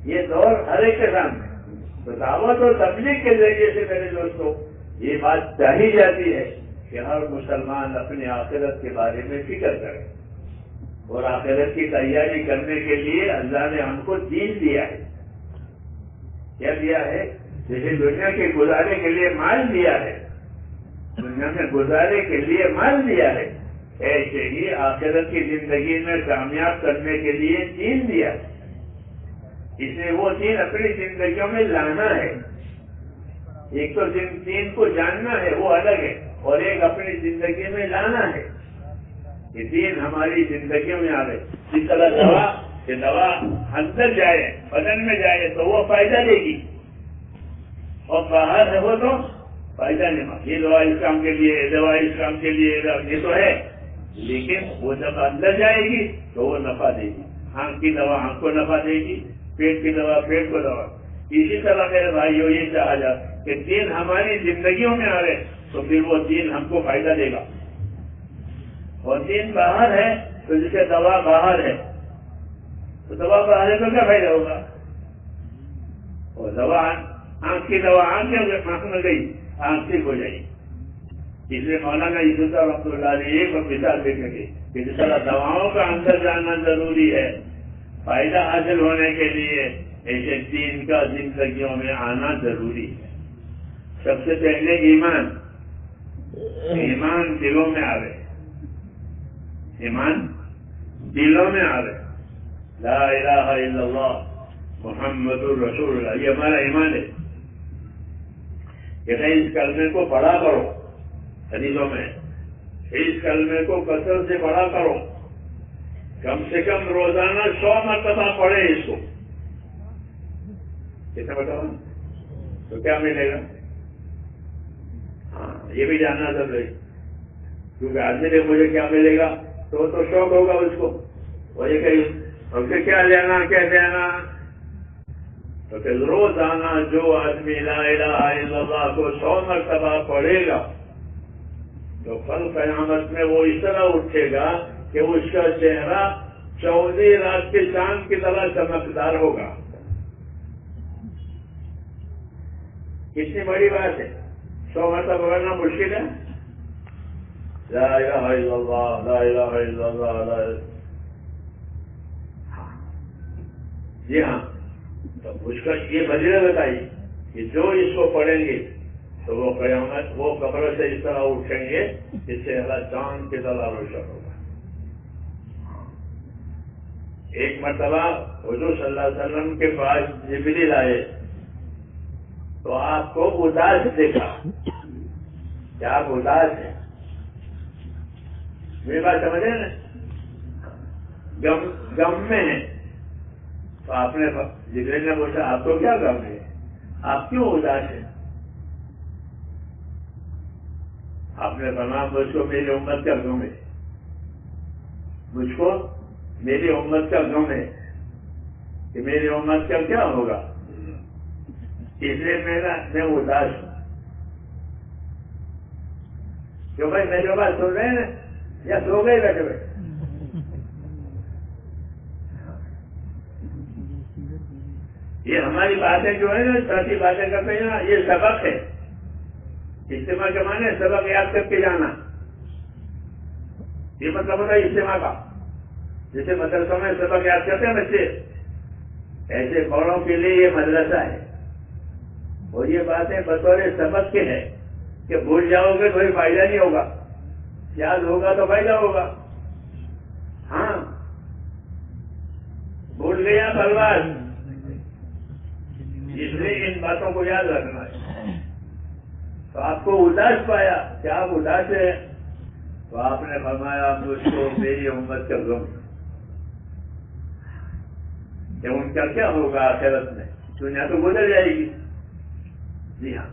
یہ دور ہر ایک کے سامنے، تو دعوت اور تبلیغ کے ذریعے سے میرے دوستوں یہ بات چاہی جاتی ہے کہ ہر مسلمان اپنی آخرت کے بارے میں فکر کرے، اور آخرت کی تیاری کرنے کے لیے اللہ نے ہم کو دین دیا ہے۔ کیا دیا ہے؟ جیسے دنیا کے گزارے کے لیے مال دیا ہے، دنیا میں گزارے کے لیے مال دیا ہے، ایسے ہی آخرت کی زندگی میں کامیاب کرنے کے لیے دین دیا ہے۔ اس لیے وہ دین اپنی زندگیوں میں لانا ہے۔ ایک تو دین کو جاننا ہے، وہ الگ ہے، اور ایک اپنی زندگی میں لانا ہے۔ یہ دین ہماری زندگیوں میں آئے، جس طرح دوا اندر جائے، بدن میں جائے تو وہ فائدہ دے گی، اور باہر ہے وہ تو فائدہ نہیں مانگے۔ یہ دوا اس کام کے لیے، دوا اس کام کے لیے، یہ تو ہے، لیکن وہ جب اندر جائے گی تو وہ نفع دے گی۔ آنکھ کی دوا آنکھ کو نفع دے گی، پیٹ کی دوا پیٹ کو دوا۔ اسی طرح میرے بھائیوں یہ چاہا جا کہ دین ہماری زندگیوں میں آئے تو پھر وہ دین ہم کو فائدہ دے گا، اور دین باہر ہے تو جسے دوا باہر ہے تو دوا باہر ہے تو کیا فائدہ ہوگا؟ اور دوا آنکھ کی دوا آنکھ میں گئی، آنکھ ٹھیک ہو جائے گی۔ اس لیے مولانا یوسف صاحب رحمۃ اللہ علیہ ایک مثال دیکھیں گے کہ جس طرح دواؤں کا اندر جانا ضروری ہے فائدہ حاصل ہونے کے لیے، ایسے دین کا زندگیوں میں آنا ضروری ہے۔ سب سے پہلے ایمان دلوں میں آ رہے، ایمان دلوں میں آ رہے، لا الہ الا اللہ محمد الرسول اللہ، یہ ہمارا ایمان ہے۔ کہ اس کلمے کو پڑھا کرو، حدیثوں میں اس کلمے کو کثرت سے پڑھا کرو، کم سے کم روزانہ 100 مرتبہ پڑھے اس کو۔ کتنا بتاؤ تو کیا ملے گا؟ ہاں یہ بھی جاننا ضروری، کیونکہ آدمی نے مجھے کیا ملے گا تو شوق ہوگا اس کو، اور یہ کہ ہم سے کیا لینا کیا دینا، تو کہ روزانہ جو آدمی لا الہ الا اللہ کو 100 مرتبہ پڑھے گا تو کل قیامت میں وہ اس طرح اٹھے گا کہ اس کا چہرہ 14 رات کے چاند کی طرح چمکدار ہوگا۔ کتنی بڑی بات ہے، 100 مرتبہ پکڑنا مشکل ہے. لا الہ الا اللہ لا الہ الا اللہ لا الہ. جی ہاں، تو اس کا یہ فضیلت بتائی کہ جو اس کو پڑھیں گے تو وہ قیامت وہ قبر سے اس طرح اٹھیں گے جس سے اللہ چاند کی طرح روشن ہوگا. ایک مرتبہ حضور صلی اللہ علیہ وسلم کے پاس جبریل آئے تو آپ کو اداس دیکھا کہ آپ اداس ہیں. میری بات سمجھے نا، غم میں ہیں. تو آپ نے جبریل نے پوچھا آپ کو کیا غم ہے، آپ کیوں اداس ہیں؟ آپ نے فرمایا مجھ کو میری امت کا غم ہے، مجھ کو میری امت کا غم ہے کہ میری امت کا کیا ہوگا، اس لیے میں اداس ہوں. جو بھائی میرے بات سن رہے ہیں یا سو گئے بیٹھے بیٹھے؟ یہ ہماری باتیں جو ہے نا ساتھی باتیں کرتے ہیں نا، یہ سبق ہے. اجتماع کے معنی سبق یاد کر کے جانا، یہ مطلب ہوتا ہے اجتماع کا. جیسے مدرسوں میں سبق یاد کرتے ہیں بچے، ایسے بڑوں کے لیے یہ مدرسہ ہے. اور یہ باتیں بطور سبق کے ہیں کہ بھول جاؤ گے کوئی فائدہ نہیں ہوگا، یاد ہوگا تو فائدہ ہوگا. ہاں بھول گیا برباد، اس لیے ان باتوں کو یاد رکھنا ہے. تو آپ کو اداس پایا کہ آپ اداس ہیں، تو آپ نے فرمایا مجھ کو میری امت کا غم کہ ان کا کیا ہوگا آخرت میں، دنیا تو گزر جائے گی. جی ہاں،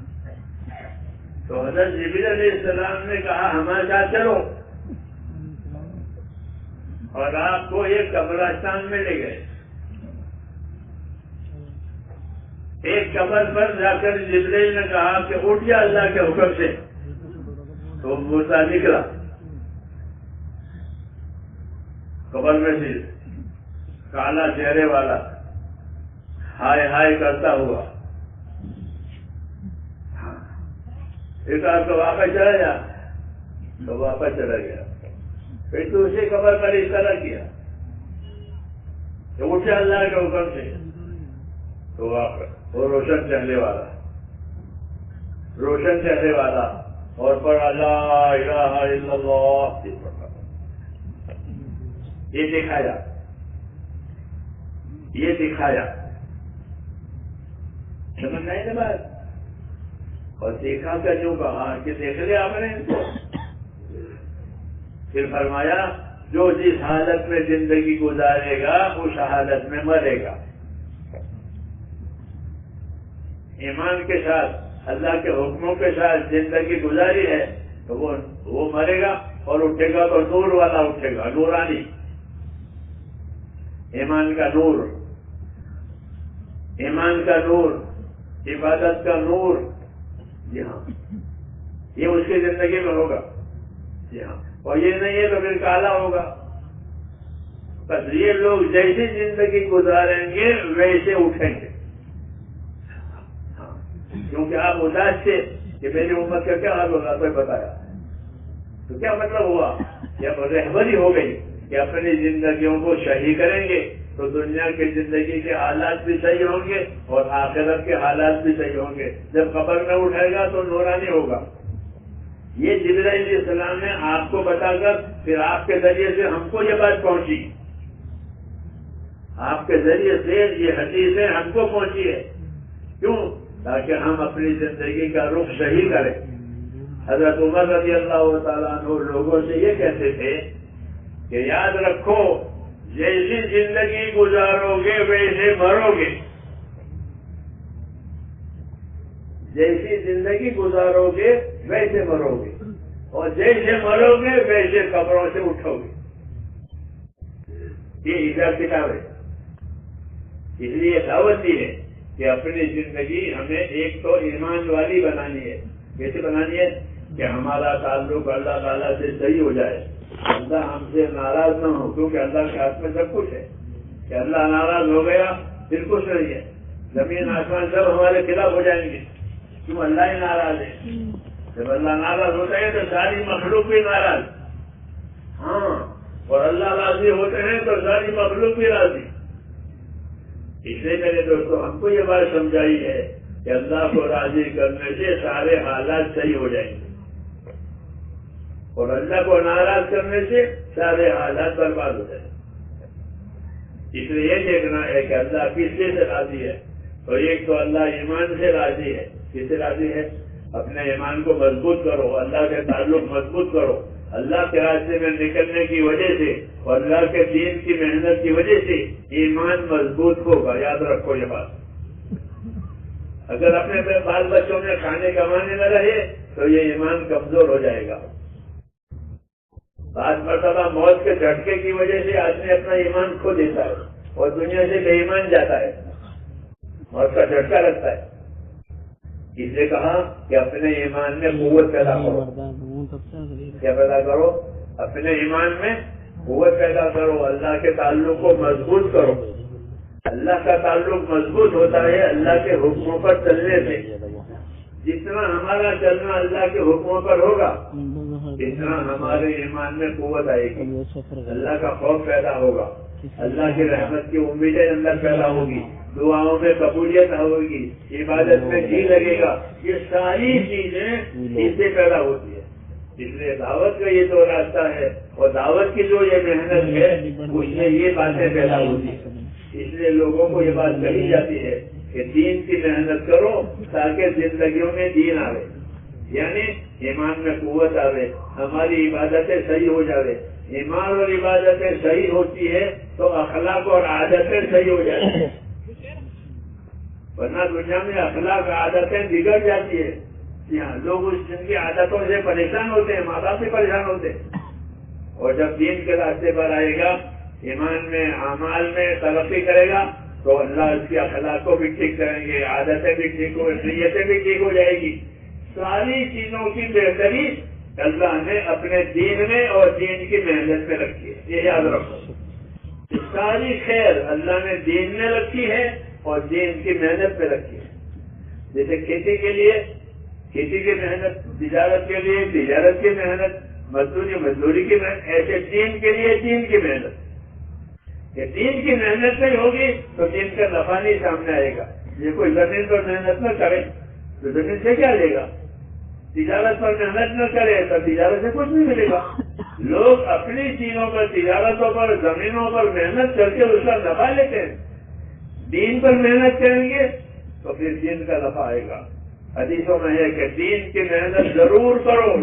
تو حضرت جبریل علیہ السلام نے کہا ہمارے ساتھ چلو، اور آپ کو ایک قبرستان میں لے گئے. ایک قبر پر جا کر جبریل نے کہا کہ اٹھ جا اللہ کے حکم سے. تو موسیٰ نکلا قبر میں سے، کالا چہرے والا، ہائے ہائے کرتا ہوا. ایک آپ کو واپس چلا جا، تو واپس چلا گیا. پھر دوسری قبر پر اس طرح کیا کہ اٹھ جا اللہ کے حکم سے. تو واپس وہ روشن چہرے والا اور پڑھا لا الہ الا اللہ. یہ دکھایا سمجھ نہیں نا بات. اور دیکھا کر جو کہا کہ دیکھ لے آپ نے ان کو. پھر فرمایا جو جس حالت میں زندگی گزارے گا اس حالت میں مرے گا. ایمان کے ساتھ اللہ کے حکموں کے ساتھ زندگی گزاری ہے تو وہ مرے گا اور اٹھے گا تو نور والا اٹھے گا، نورانی. ایمان کا نور، عبادت کا نور. جی ہاں، یہ اس کی زندگی میں ہوگا. جی ہاں، اور یہ نہیں ہے تو پھر کالا ہوگا. بس یہ لوگ جیسی زندگی گزاریں گے ویسے اٹھیں گے. کیونکہ آپ اداس تھے کہ میری امت کا کیا حال ہوگا، کوئی بتایا تو کیا مطلب ہوا کہ اب رہبری ہو گئی کہ اپنی زندگیوں کو صحیح کریں گے تو دنیا کی زندگی کے حالات بھی صحیح ہوں گے اور آخرت کے حالات بھی صحیح ہوں گے. جب قبر میں اٹھے گا تو نورانی ہوگا. یہ جبرائیل علیہ السلام نے آپ کو بتا کر پھر آپ کے ذریعے سے ہم کو یہ بات پہنچی، آپ کے ذریعے سے یہ حدیثیں ہم کو پہنچی ہے. کیوں؟ تاکہ ہم اپنی زندگی کا رخ صحیح کریں. حضرت عمر رضی اللہ تعالیٰ عنہ لوگوں سے یہ کہتے تھے کہ یاد رکھو جیسی زندگی گزارو گے ویسے مرو گے. جیسی زندگی گزارو گے ویسے مرو گے، اور جیسے مرو گے ویسے قبروں سے اٹھو گے. یہ حساب کتاب ہے. اس لیے دعوت دی ہے کہ اپنی زندگی ہمیں ایک تو ایمان والی بنانی ہے. کیسے بنانی ہے؟ کہ ہمارا تعلق اللہ تعالیٰ سے صحیح ہو جائے، اللہ ہم سے ناراض نہ ہو، کیونکہ اللہ کے ہاتھ میں سب کچھ ہے. کہ اللہ ناراض ہو گیا پھر کچھ نہیں ہے، زمین آسمان سب ہمارے خلاف ہو جائیں گے. کیوں؟ اللہ ہی ناراض ہے. جب اللہ ناراض ہوتا ہے تو ساری مخلوق بھی ناراض، ہاں، اور اللہ راضی ہوتے ہیں تو ساری مخلوق بھی راضی۔ اس لیے میرے دوستوں ہم کو یہ بات سمجھائی ہے کہ اللہ کو راضی کرنے سے سارے حالات صحیح ہو جائیں گے، اور اللہ کو ناراض کرنے سے سارے حالات برباد ہو جائیں گے۔ اس لیے یہ دیکھنا ہے کہ اللہ کس سے راضی ہے، اور ایک تو اللہ ایمان سے راضی ہے۔ کس سے راضی ہے؟ اپنے ایمان کو مضبوط کرو، اللہ کے تعلق مضبوط کرو، اللہ کے راستے میں نکلنے کی وجہ سے اور اللہ کے دین کی محنت کی وجہ سے ایمان مضبوط ہوگا۔ یاد رکھو یہ بات، اگر اپنے بال بچوں میں کھانے کمانے نہ رہے تو یہ ایمان کمزور ہو جائے گا۔ بعض مرتبہ موت کے جھٹکے کی وجہ سے آدمی اپنا ایمان کھو دیتا ہے اور دنیا سے بے ایمان جاتا ہے، موت کا جھٹکا لگتا ہے۔ اس نے کہا کہ اپنے ایمان میں قوت پیدا کرو۔ کیا پیدا کرو؟ اپنے ایمان میں قوت پیدا کرو، اللہ کے تعلق کو مضبوط کرو۔ اللہ کا تعلق مضبوط ہوتا ہے اللہ کے حکموں پر چلنے سے۔ جتنا ہمارا چلنا اللہ کے حکموں پر ہوگا اتنا ہمارے ایمان میں قوت آئے گی، اللہ کا خوف پیدا ہوگا، اللہ کی رحمت کی امیدیں اندر پیدا ہوگی، دعاؤں میں قبولیت ہوگی، عبادت میں جی لگے گا۔ یہ ساری چیزیں اس سے پیدا ہوتی ہے۔ اس لیے دعوت کا یہ جو راستہ ہے اور دعوت کی جو یہ محنت ہے اس میں یہ باتیں پیدا ہوتی ہیں۔ اس لیے لوگوں کو یہ بات کہی جاتی ہے کہ دین کی محنت کرو تاکہ زندگیوں میں دین آئے، یعنی ایمان میں قوت آئے، ہماری عبادتیں صحیح ہو جائے۔ ایمان اور عبادتیں صحیح ہوتی ہے تو اخلاق اور عادتیں صحیح ہو جاتی ہیں، ورنہ دنیا میں اخلاق عادتیں بگڑ جاتی ہے۔ یہاں لوگ اس جن کی عادتوں سے پریشان ہوتے ہیں، ماں باپ بھی پریشان ہوتے ہیں، اور جب دین کے راستے پر آئے گا، ایمان میں اعمال میں ترقی کرے گا تو اللہ اس کی اخلاق کو بھی ٹھیک کریں گے، عادتیں بھی ٹھیک ہو، نیتیں بھی ٹھیک ہو جائے گی۔ ساری چیزوں کی بہتری اللہ نے اپنے دین میں اور دین کی محنت میں رکھی ہے، یہ یاد رکھو۔ ساری خیر اللہ نے دین میں رکھی ہے اور دین کی محنت میں رکھی ہے۔ جیسے کھیتی کے لیے کھیتی کی محنت، تجارت کے لیے تجارت کی محنت، مزدوری کی محنت، ایسے دین کے لیے دین کی محنت۔ کہ دین کی محنت نہیں ہوگی تو دین کا نفع نہیں سامنے آئے گا۔ یہ کوئی زمین پر محنت نہ کرے تو زمین سے کیا لے گا؟ تجارت پر محنت نہ کرے تو تجارت سے کچھ نہیں ملے گا۔ لوگ اپنی چیزوں پر، تجارتوں پر، زمینوں پر محنت کر کے اس کا نفع لیتے ہیں۔ دین پر محنت کریں گے تو پھر دین کا نفع آئے گا۔ حدیثوں میں ہے کہ دین کی محنت ضرور کرو،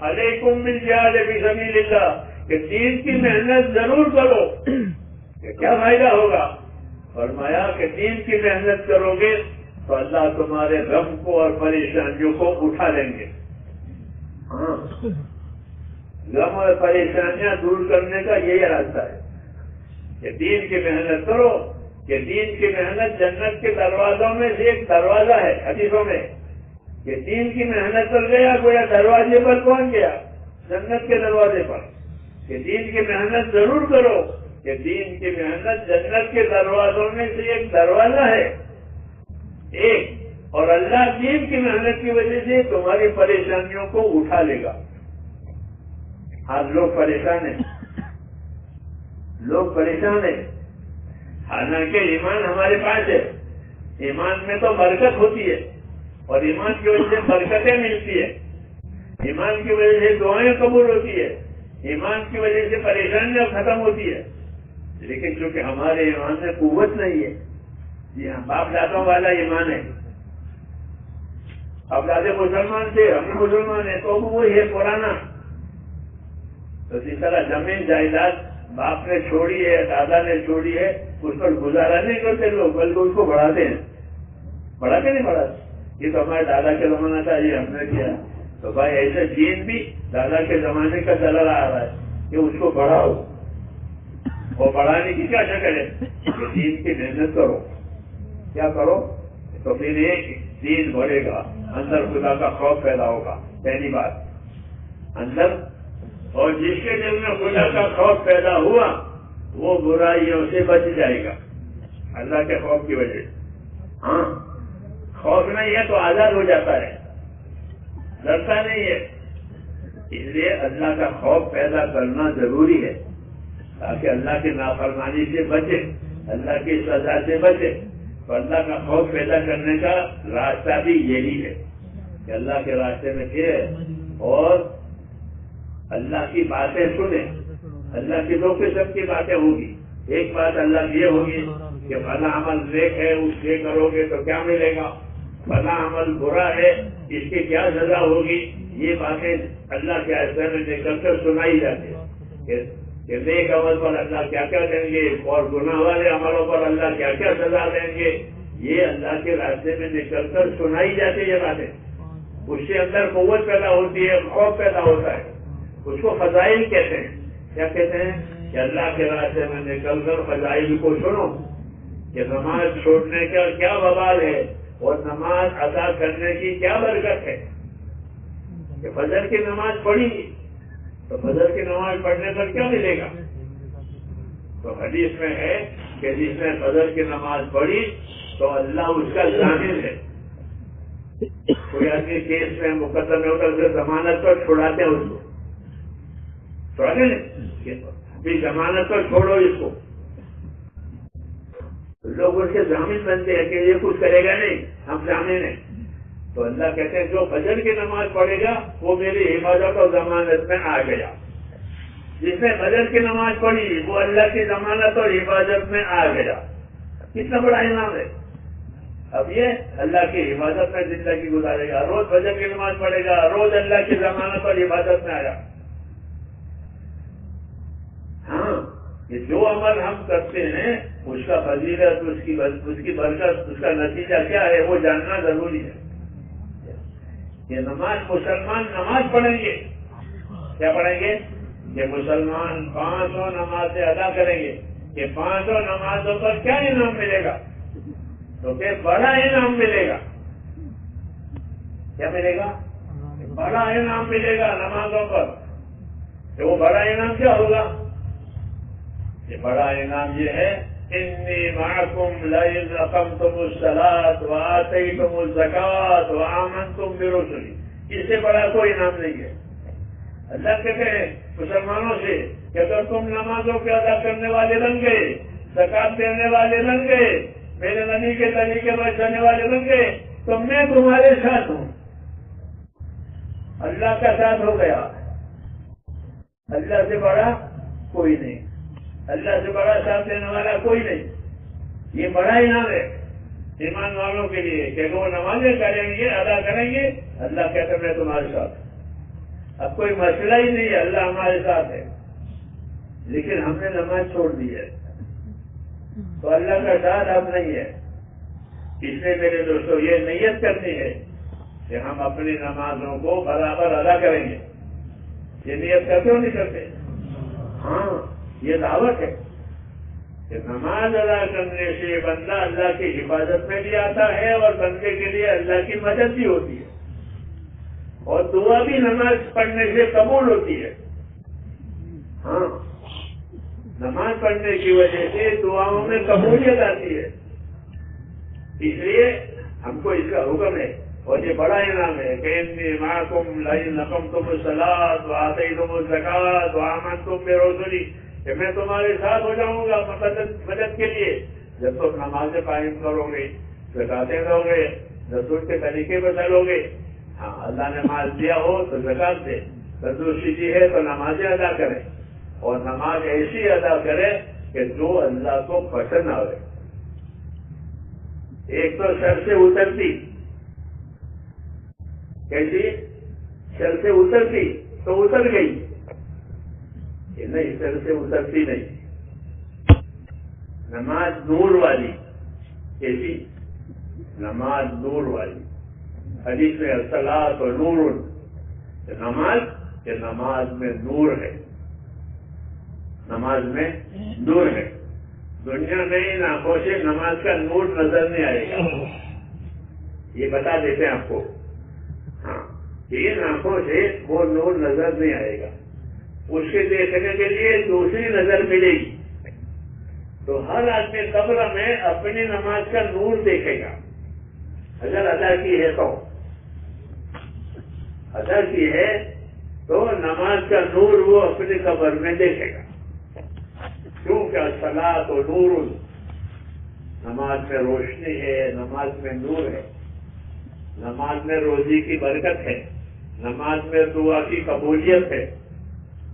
علیکم بالجہاد فی سبیل اللہ، کہ دین کی محنت ضرور کرو۔ کہ کیا فائدہ ہوگا؟ فرمایا کہ دین کی محنت کرو گے تو اللہ تمہارے غم کو اور پریشانیوں کو اٹھا لیں گے۔ ہاں، غم اور پریشانیاں دور کرنے کا یہی راستہ ہے کہ دین کی محنت کرو۔ کہ دین کی محنت جنت کے دروازوں میں سے ایک دروازہ ہے، حدیثوں میں کہ دین کی محنت کر گیا گویا دروازے پر پہنچ گیا، جنت کے دروازے پر۔ کہ دین کی محنت ضرور کرو، کہ دین کی محنت جنت کے دروازوں میں سے ایک دروازہ ہے ایک، اور اللہ دین کی محنت کی وجہ سے تمہاری پریشانیوں کو اٹھا لے گا۔ آج لوگ پریشان ہیں، لوگ پریشان ہیں، حالانکہ ایمان ہمارے پاس ہے، ایمان میں تو برکت ہوتی ہے اور ایمان کی وجہ سے برکتیں ملتی ہے، ایمان کی وجہ سے دعائیں قبول ہوتی ہے، ایمان کی وجہ سے پریشانیاں ختم ہوتی ہے۔ لیکن چونکہ ہمارے ایمان میں قوت نہیں ہے، جی ہاں، باپ دادوں والا ایمان ہے، اب دادے مسلمان تھے، ہم بھی مسلمان ہیں، تو وہی ہے پرانا۔ تو جس طرح زمین جائیداد باپ نے چھوڑی ہے، دادا نے چھوڑی ہے، اس پر گزارا نہیں کرتے لوگ، بلکہ اس کو بڑھاتے ہیں۔ بڑھاتے نہیں بڑھاتے، یہ تو ہمارے دادا کے زمانہ تھا، یہ ہم نے کیا۔ تو بھائی ایسے دین بھی دادا کے زمانے کا چلا آ رہا ہے کہ اس کو بڑھاؤ، اور بڑھانے کی کیا شکل ہے کہ دین کی محنت کرو۔ کیا کرو تو پھر ایک دین بڑھے گا، اندر خدا کا خوف پیدا ہوگا، پہلی بات اندر۔ اور جس کے دل میں خدا کا خوف پیدا ہوا وہ برائیوں سے بچ جائے گا اللہ کے خوف کی وجہ سے۔ ہاں، خوف نہیں ہے تو آزاد ہو جاتا ہے، ڈرتا نہیں ہے. اس لیے اللہ کا خوف پیدا کرنا ضروری ہے تاکہ اللہ کی نافرمانی سے بچے, اللہ کی سزا سے بچے. تو اللہ کا خوف پیدا کرنے کا راستہ بھی یہی ہے کہ اللہ کے راستے میں پھرے اور اللہ کی باتیں سنیں. اللہ کی دو قسم کی باتیں ہوگی. ایک بات اللہ کی یہ ہوگی کہ فلاں عمل نیک ہے, اس سے کرو گے تو کیا ملے گا, فلاں عمل برا ہے اس کی کیا سزا ہوگی. یہ باتیں اللہ کے راستے میں نکل کر سنائی جاتی ہے کہ نیک عمل پر اللہ کیا کیا دیں گے اور گناہ والے عملوں پر اللہ کیا کیا سزا دیں گے. یہ اللہ کے راستے میں نکل کر سنائی جاتی ہے یہ باتیں. اس سے اندر قوت پیدا ہوتی ہے, خوف پیدا ہوتا ہے. اس کو فضائل کہتے ہیں. کیا کہتے ہیں کہ اللہ کے راستے میں نکل کر فضائل کو سنو کہ نماز چھوڑنے کا کیا وبال ہے اور نماز ادا کرنے کی کیا برکت ہے. کہ فجر کی نماز پڑھی تو فجر کی نماز پڑھنے پر کیا ملے گا. تو حدیث میں ہے کہ جس نے فجر کی نماز پڑھی تو اللہ اس کا ضامن ہے. کوئی آدمی کیس میں مقدمے ہوتا ہے ضمانت پر چھڑاتے ہیں اس کو, چھوڑاتے ہیں ضمانت پر چھوڑو اس کو. لوگ اس کے ضامن بنتے ہیں کہ یہ کچھ کرے گا نہیں, ہم ضامن ہیں. تو اللہ کہتے ہیں جو فجر کی نماز پڑھے گا وہ میری حفاظت اور ضمانت میں آ گیا. جس نے فجر کی نماز پڑھی وہ اللہ کی ضمانت اور حفاظت میں آ گیا. کتنا بڑا انعام ہے. اب یہ اللہ کی حفاظت میں زندگی گزارے گا, روز فجر کی نماز پڑھے گا, روز اللہ کی ضمانت اور حفاظت میں آیا. ہاں, یہ جو عمل ہم کرتے ہیں اس کا فضیلت, اس کی برکت, اس کا نتیجہ کیا ہے وہ جاننا ضروری ہے. یہ نماز مسلمان نماز پڑھیں گے, کیا پڑھیں گے کہ مسلمان 500 نمازیں ادا کریں گے کہ 500 نمازوں پر کیا انعام ملے گا. تو کہ بڑا انعام ملے گا. کیا ملے گا؟ بڑا انعام ملے گا نمازوں پر. تو وہ بڑا انعام کیا ہوگا؟ یہ بڑا انعام یہ ہے انی معکم لئن اقمتم الصلاۃ وآتیتم الزکاۃ وآمنتم برسلی. اس سے بڑا کوئی انعام نہیں ہے. اللہ کہتے ہیں مسلمانوں سے کہ اگر تم نمازوں کے ادا کرنے والے بن گئے, زکات دینے والے بن گئے, میرے نبی کے طریقے پر چلنے والے بن گئے تو میں تمہارے ساتھ ہوں. اللہ کا ساتھ ہو گیا. اللہ سے بڑا کوئی نہیں, اللہ سے بڑا ساتھ دینے والا کوئی نہیں. یہ بڑا انعام ہے ایمان والوں کے لیے کہ وہ نمازیں کریں گے, ادا کریں گے, اللہ کہتے ہیں میں تمہارے ساتھ. اب کوئی مسئلہ ہی نہیں ہے, اللہ ہمارے ساتھ ہے, لیکن ہم نے نماز چھوڑ دی ہے تو اللہ کا ساتھ اب نہیں ہے. اس لیے میرے دوستوں یہ نیت کرنی ہے کہ ہم اپنی نمازوں کو برابر ادا کریں گے. یہ نیت کرتے ہو نہیں کرتے؟ ہاں, یہ دعوت ہے کہ نماز ادا کرنے سے بندہ اللہ کی حفاظت میں بھی آتا ہے اور بندے کے لیے اللہ کی مدد بھی ہوتی ہے, اور دعا بھی نماز پڑھنے سے قبول ہوتی ہے. ہاں, نماز پڑھنے کی وجہ سے دعاؤں میں قبولیت آتی ہے. اس لیے ہم کو اس کا حکم ہے اور یہ بڑا انعام ہے کہ انی معکم لئن اقمتم الصلاۃ وآتیتم الزکاۃ وآمنتم برسلی, کہ میں تمہارے ساتھ ہو جاؤں گا مدد کے لیے جب تم نمازیں قائم کرو گے, زکاتیں دو گے, رسول کے طریقے پر چلو گے. ہاں, اللہ نے مال دیا ہو تو زکات دے, تندرستی دی ہے تو نمازیں ادا کرے, اور نماز ایسی ادا کرے کہ جو اللہ کو پسند آئے. ایک تو سر سے اترتی, کیسی سر سے اترتی تو اتر گئی, کہ نہیں سر سے اترتی نہیں. نماز نور والی, کیسی نماز نور والی. حدیث میں الصلاۃ نور, نماز میں نور ہے, نماز میں نور ہے. دنیا میں ان آنکھوں سے نماز کا نور نظر نہیں آئے گا, یہ بتا دیتے ہیں آپ کو. ہاں, ان آنکھوں سے وہ نور نظر نہیں آئے گا. اس کے دیکھنے کے لیے دوسری نظر ملے گی. تو ہر آدمی قبر میں اپنی نماز کا نور دیکھے گا اگر ادا کی ہے تو. ادا کی ہے تو نماز کا نور وہ اپنی قبر میں دیکھے گا، کیونکہ الصلاۃ و نور، نماز میں روشنی ہے، نماز میں نور ہے، نماز میں روزی کی برکت ہے، نماز میں دعا کی قبولیت ہے،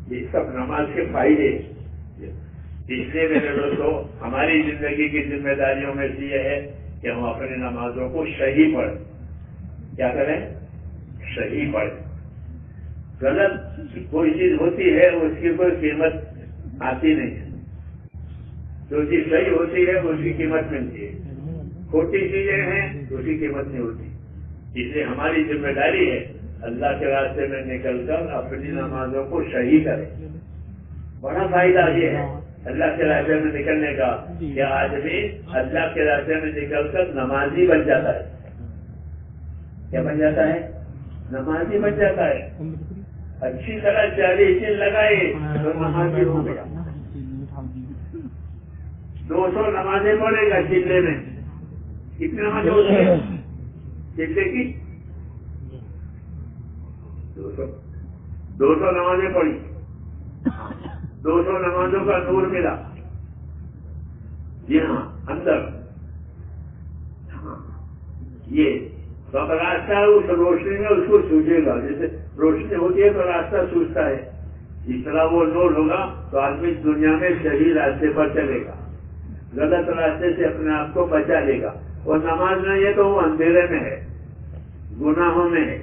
یہ سب نماز کے فائدے ہیں۔ اس لیے میرے دوستوں، ہماری زندگی کی ذمہ داریوں میں سے یہ ہے کہ ہم اپنی نمازوں کو صحیح پڑھیں۔ کیا کریں؟ صحیح پڑھیں۔ غلط کوئی چیز ہوتی ہے اس کی کوئی قیمت آتی نہیں ہے، جو چیز صحیح ہوتی ہے اس کی قیمت ملتی ہے، کھوٹی چیزیں ہیں اس کی قیمت نہیں ہوتی۔ اس لیے ہماری ذمہ داری ہے اللہ کے راستے میں نکل کر اپنی نمازوں کو صحیح کریں۔ بڑا فائدہ یہ ہے اللہ کے راستے میں نکلنے کا کہ آدمی اللہ کے راستے میں نکل کر نمازی بن جاتا ہے۔ کیا بن جاتا ہے؟ نمازی بن جاتا ہے۔ اچھی طرح 40 دن لگائے تو نمازی ہو گیا۔ 200 نمازیں پڑھے گا چلے میں، کتنی نمازیں ہوتی ہیں چلے کی؟ 200 نمازیں پڑھی، 200 نمازوں کا نور ملا جی ہاں اندر۔ یہ تو اگر راستہ اس روشنی میں اس کو سوجے گا، جیسے روشنی ہوتی ہے تو راستہ سوجتا ہے، اس طرح وہ نور ہوگا تو آدمی دنیا میں صحیح راستے پر چلے گا، غلط راستے سے اپنے آپ کو بچا لے گا۔ اور نماز نہیں ہے تو وہ اندھیرے میں ہے، گناہوں میں ہے۔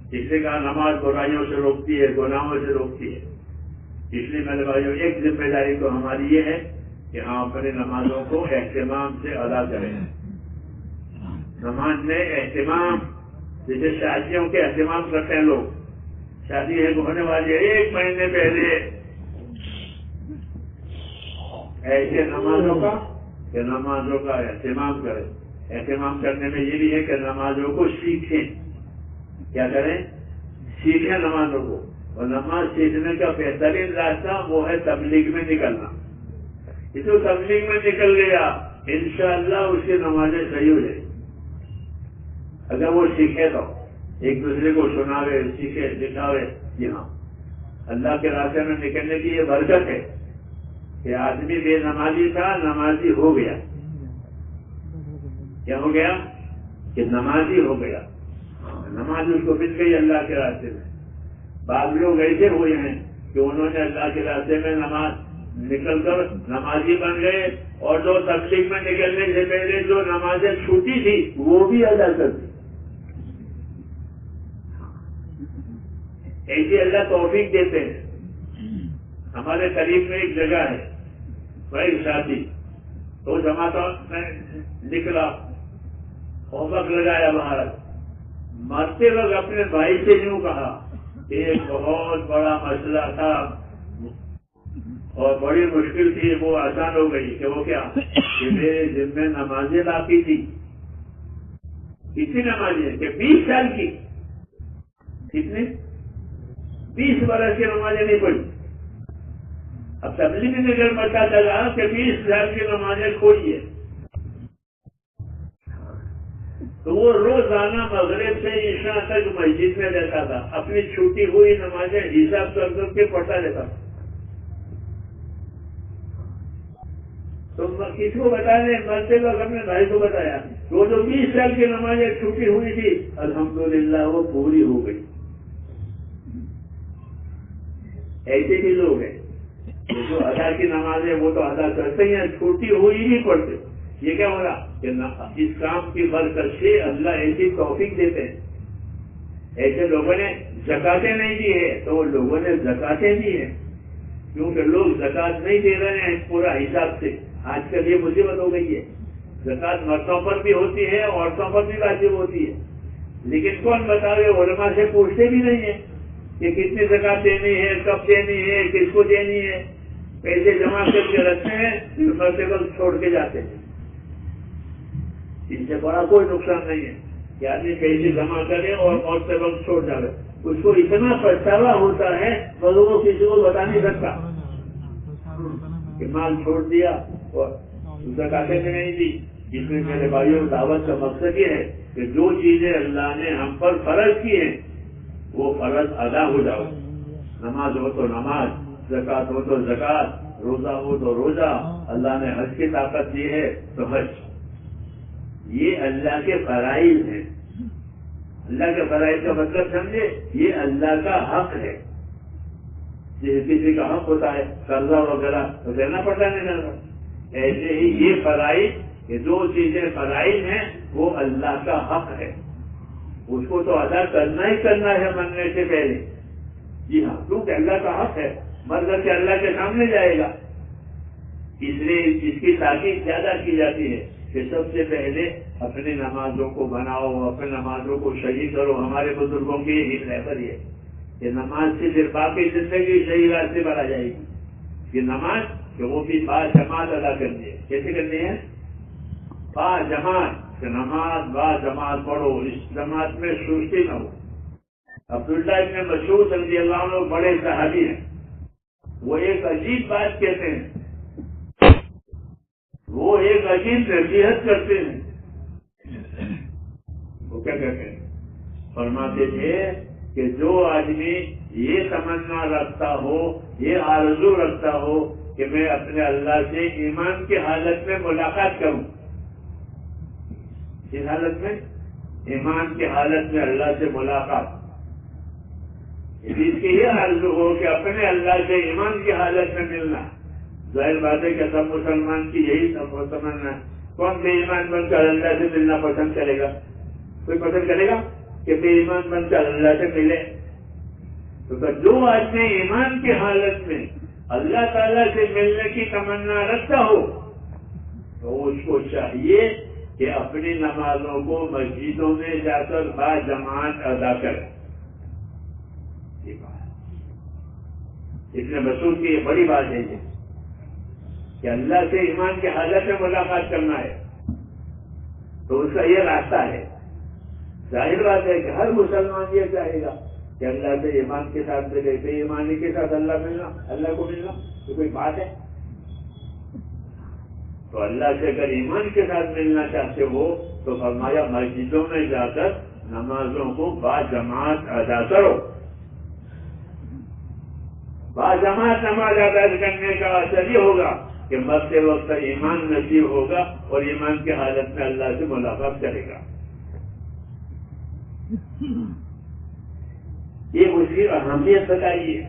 اس لیے کہا نماز برائیوں سے روکتی ہے، گناہوں سے روکتی ہے۔ اس لیے میرے بھائیوں، ایک ذمہ داری تو ہماری یہ ہے کہ ہم اپنی نمازوں کو اہتمام سے ادا کریں۔ نماز میں اہتمام، جیسے شادیوں کے اہتمام کرتے ہیں لوگ، شادی ہے ہونے والی ہے 1 مہینے پہلے، ایسے نمازوں کا اہتمام کریں۔ اہتمام کرنے میں یہ بھی ہے کہ نمازوں کو سیکھیں۔ کیا کریں؟ سیکھیں نمازوں کو۔ اور نماز سیکھنے کا بہترین راستہ وہ ہے تبلیغ میں نکلنا۔ یہ تو تبلیغ میں نکل گیا انشاءاللہ اس کی نمازیں صحیح ہو جائیں، اگر وہ سیکھے تو ایک دوسرے کو سناوے، سیکھے، دکھاوے۔ جی ہاں، اللہ کے راستے میں نکلنے کی یہ برکت ہے کہ آدمی بے نمازی تھا، نمازی ہو گیا۔ کیا ہو گیا؟ کہ نمازی ہو گیا، نماز اس کو مل گئی اللہ کے راستے میں۔ بعض لوگ ایسے ہوئے ہیں کہ انہوں نے اللہ کے راستے میں نماز نکل کر نمازی بن گئے، اور جو تبلیغ میں نکلنے سے پہلے جو نمازیں چھوٹی تھی وہ بھی ادا کر دی۔ ایسے اللہ توفیق دیتے ہیں۔ ہمارے قریب میں ایک جگہ ہے، وہ ایک شادی، تو جماعتوں میں نکلا، ہومورک لگایا باہر، مرتے وقت اپنے بھائی سے یوں کہا کہ ایک بہت بڑا مسئلہ تھا اور بڑی مشکل تھی، وہ آسان ہو گئی۔ کہ وہ کیا؟ کہ میرے ذمہ نمازیں باقی تھی۔ کتنی نمازیں؟ کہ 20 سال کی۔ کتنے؟ 20 برس کی نمازیں نہیں پڑھی۔ اب تبلیغ میں اگر پتا چلا کہ 20 سال کی نمازیں کھوئی ہے، تو وہ روزانہ مغرب سے عشاء تک مسجد میں رہتا تھا، اپنی چھوٹی ہوئی نمازیں حساب کر کے پڑھتا رہتا تھا۔ تو کسی کو بتانے مرتے وقت اپنے بھائی کو بتایا، وہ جو 20 سال کی نمازیں چھوٹی ہوئی تھی الحمدللہ وہ پوری ہو گئی۔ ایسے بھی لوگ ہیں جو ادا کی نمازیں وہ تو ادا کرتے ہیں، چھوٹی ہوئی نہیں پڑھتے۔ یہ کیا ہو رہا کہ اس کام کی برکت سے اللہ ایسی توفیق دیتے ہیں۔ ایسے لوگوں نے زکاتیں نہیں دی ہے تو وہ لوگوں نے زکاتیں دی ہیں، کیونکہ لوگ زکات نہیں دے رہے ہیں پورا حساب سے۔ آج کل یہ مصیبت ہو گئی ہے، زکات مردوں پر بھی ہوتی ہے، عورتوں پر بھی واجب ہوتی ہے، لیکن کون بتاوے؟ علماء سے پوچھتے بھی نہیں ہے کہ کتنی زکات دینی ہے، کب دینی ہے، کس کو دینی ہے۔ پیسے جمع کر کے رکھتے ہیں، پھر مرتے وقت چھوڑ کے جاتے ہیں۔ اس سے بڑا کوئی نقصان نہیں ہے کہ آدمی پیسے جمع کرے اور مرتے وقت چھوڑ جائے۔ اس کو اتنا پچھتاوا ہوتا ہے مگر وہ کسی کو بتا نہیں سکتا کہ مال چھوڑ دیا اور زکاتیں بھی نہیں دی۔ اس میں میرے بھائیوں دعوت کا مقصد یہ ہے کہ جو چیزیں اللہ نے ہم پر فرض کی ہیں وہ فرض ادا ہو جاؤ. نماز ہو تو نماز، زکات ہو تو زکات، روزہ ہو تو روزہ. اللہ نے حج کی طاقت دی ہے تو حج. یہ اللہ کے فرائض ہیں. اللہ کے فرائض کا مطلب سمجھے، یہ اللہ کا حق ہے. کسی کا حق ہوتا ہے قرضہ وغیرہ تو دینا پڑتا نہیں. ایسے ہی یہ فرائض، یہ دو چیزیں فرائض ہیں، وہ اللہ کا حق ہے. اس کو تو ادا کرنا ہی کرنا ہے مرنے سے پہلے. جی ہاں، کیونکہ اللہ کا حق ہے، مر کر کے اللہ کے سامنے جائے گا. اس لیے اس کی تاکید زیادہ کی جاتی ہے کہ سب سے پہلے اپنی نمازوں کو بناؤ، اپنی نمازوں کو صحیح کرو. ہمارے بزرگوں کی یہی رہبر ہے کہ نماز سے پھر باقی زندگی صحیح راستے پر آ جائے گی. یہ نماز کہ وہ بھی با جماعت ادا کرنی ہے. کیسے کرنی ہے؟ با جماعت. کہ نماز با جماعت پڑھو، اس جماعت میں سستی نہ ہو. عبداللہ ابن مسعود رضی اللہ عنہ بڑے صحابی ہیں. وہ ایک عجیب بات کہتے ہیں، وہ ایک عجیب نصیحت کرتے ہیں. وہ کیا کہتے ہیں؟ فرماتے تھے کہ جو آدمی یہ تمنا رکھتا ہو، یہ آرزو رکھتا ہو کہ میں اپنے اللہ سے ایمان کی حالت میں ملاقات کروں. اس حالت میں، ایمان کی حالت میں اللہ سے ملاقات، اس کی یہ آرزو ہو کہ اپنے اللہ سے ایمان کی حالت میں ملنا. ظاہر بات ہے کہ سب مسلمان کی یہی تمنا ہے. کون بے ایمان بن کر اللہ سے ملنا پسند کرے گا؟ کوئی پسند کرے گا کہ بے ایمان بن کر اللہ سے ملے؟ تو جو آدمی ایمان کی حالت میں اللہ تعالیٰ سے ملنے کی تمنا رکھتا ہو تو اس کو چاہیے کہ اپنی نمازوں کو مسجدوں میں جا کر با جماعت ادا کرے. ابن مسعود کی یہ بڑی بات ہے کہ اللہ سے ایمان کی حالت میں ملاقات کرنا ہے تو اس کا یہ راستہ ہے. ظاہر بات ہے کہ ہر مسلمان یہ چاہے گا کہ اللہ سے ایمان کے ساتھ ملے، بے ایمانی کے ساتھ اللہ ملنا، اللہ کو ملنا تو کوئی بات ہے؟ تو اللہ سے اگر ایمان کے ساتھ ملنا چاہتے ہو تو فرمایا مسجدوں میں جا کر نمازوں کو با جماعت ادا کرو. با جماعت نماز ادا کرنے کا اثر یہ ہوگا کہ مرتے وقت ایمان نصیب ہوگا اور ایمان کی حالت میں اللہ سے ملاقات کرے گا. یہ اس کی اہمیت بتائی ہے.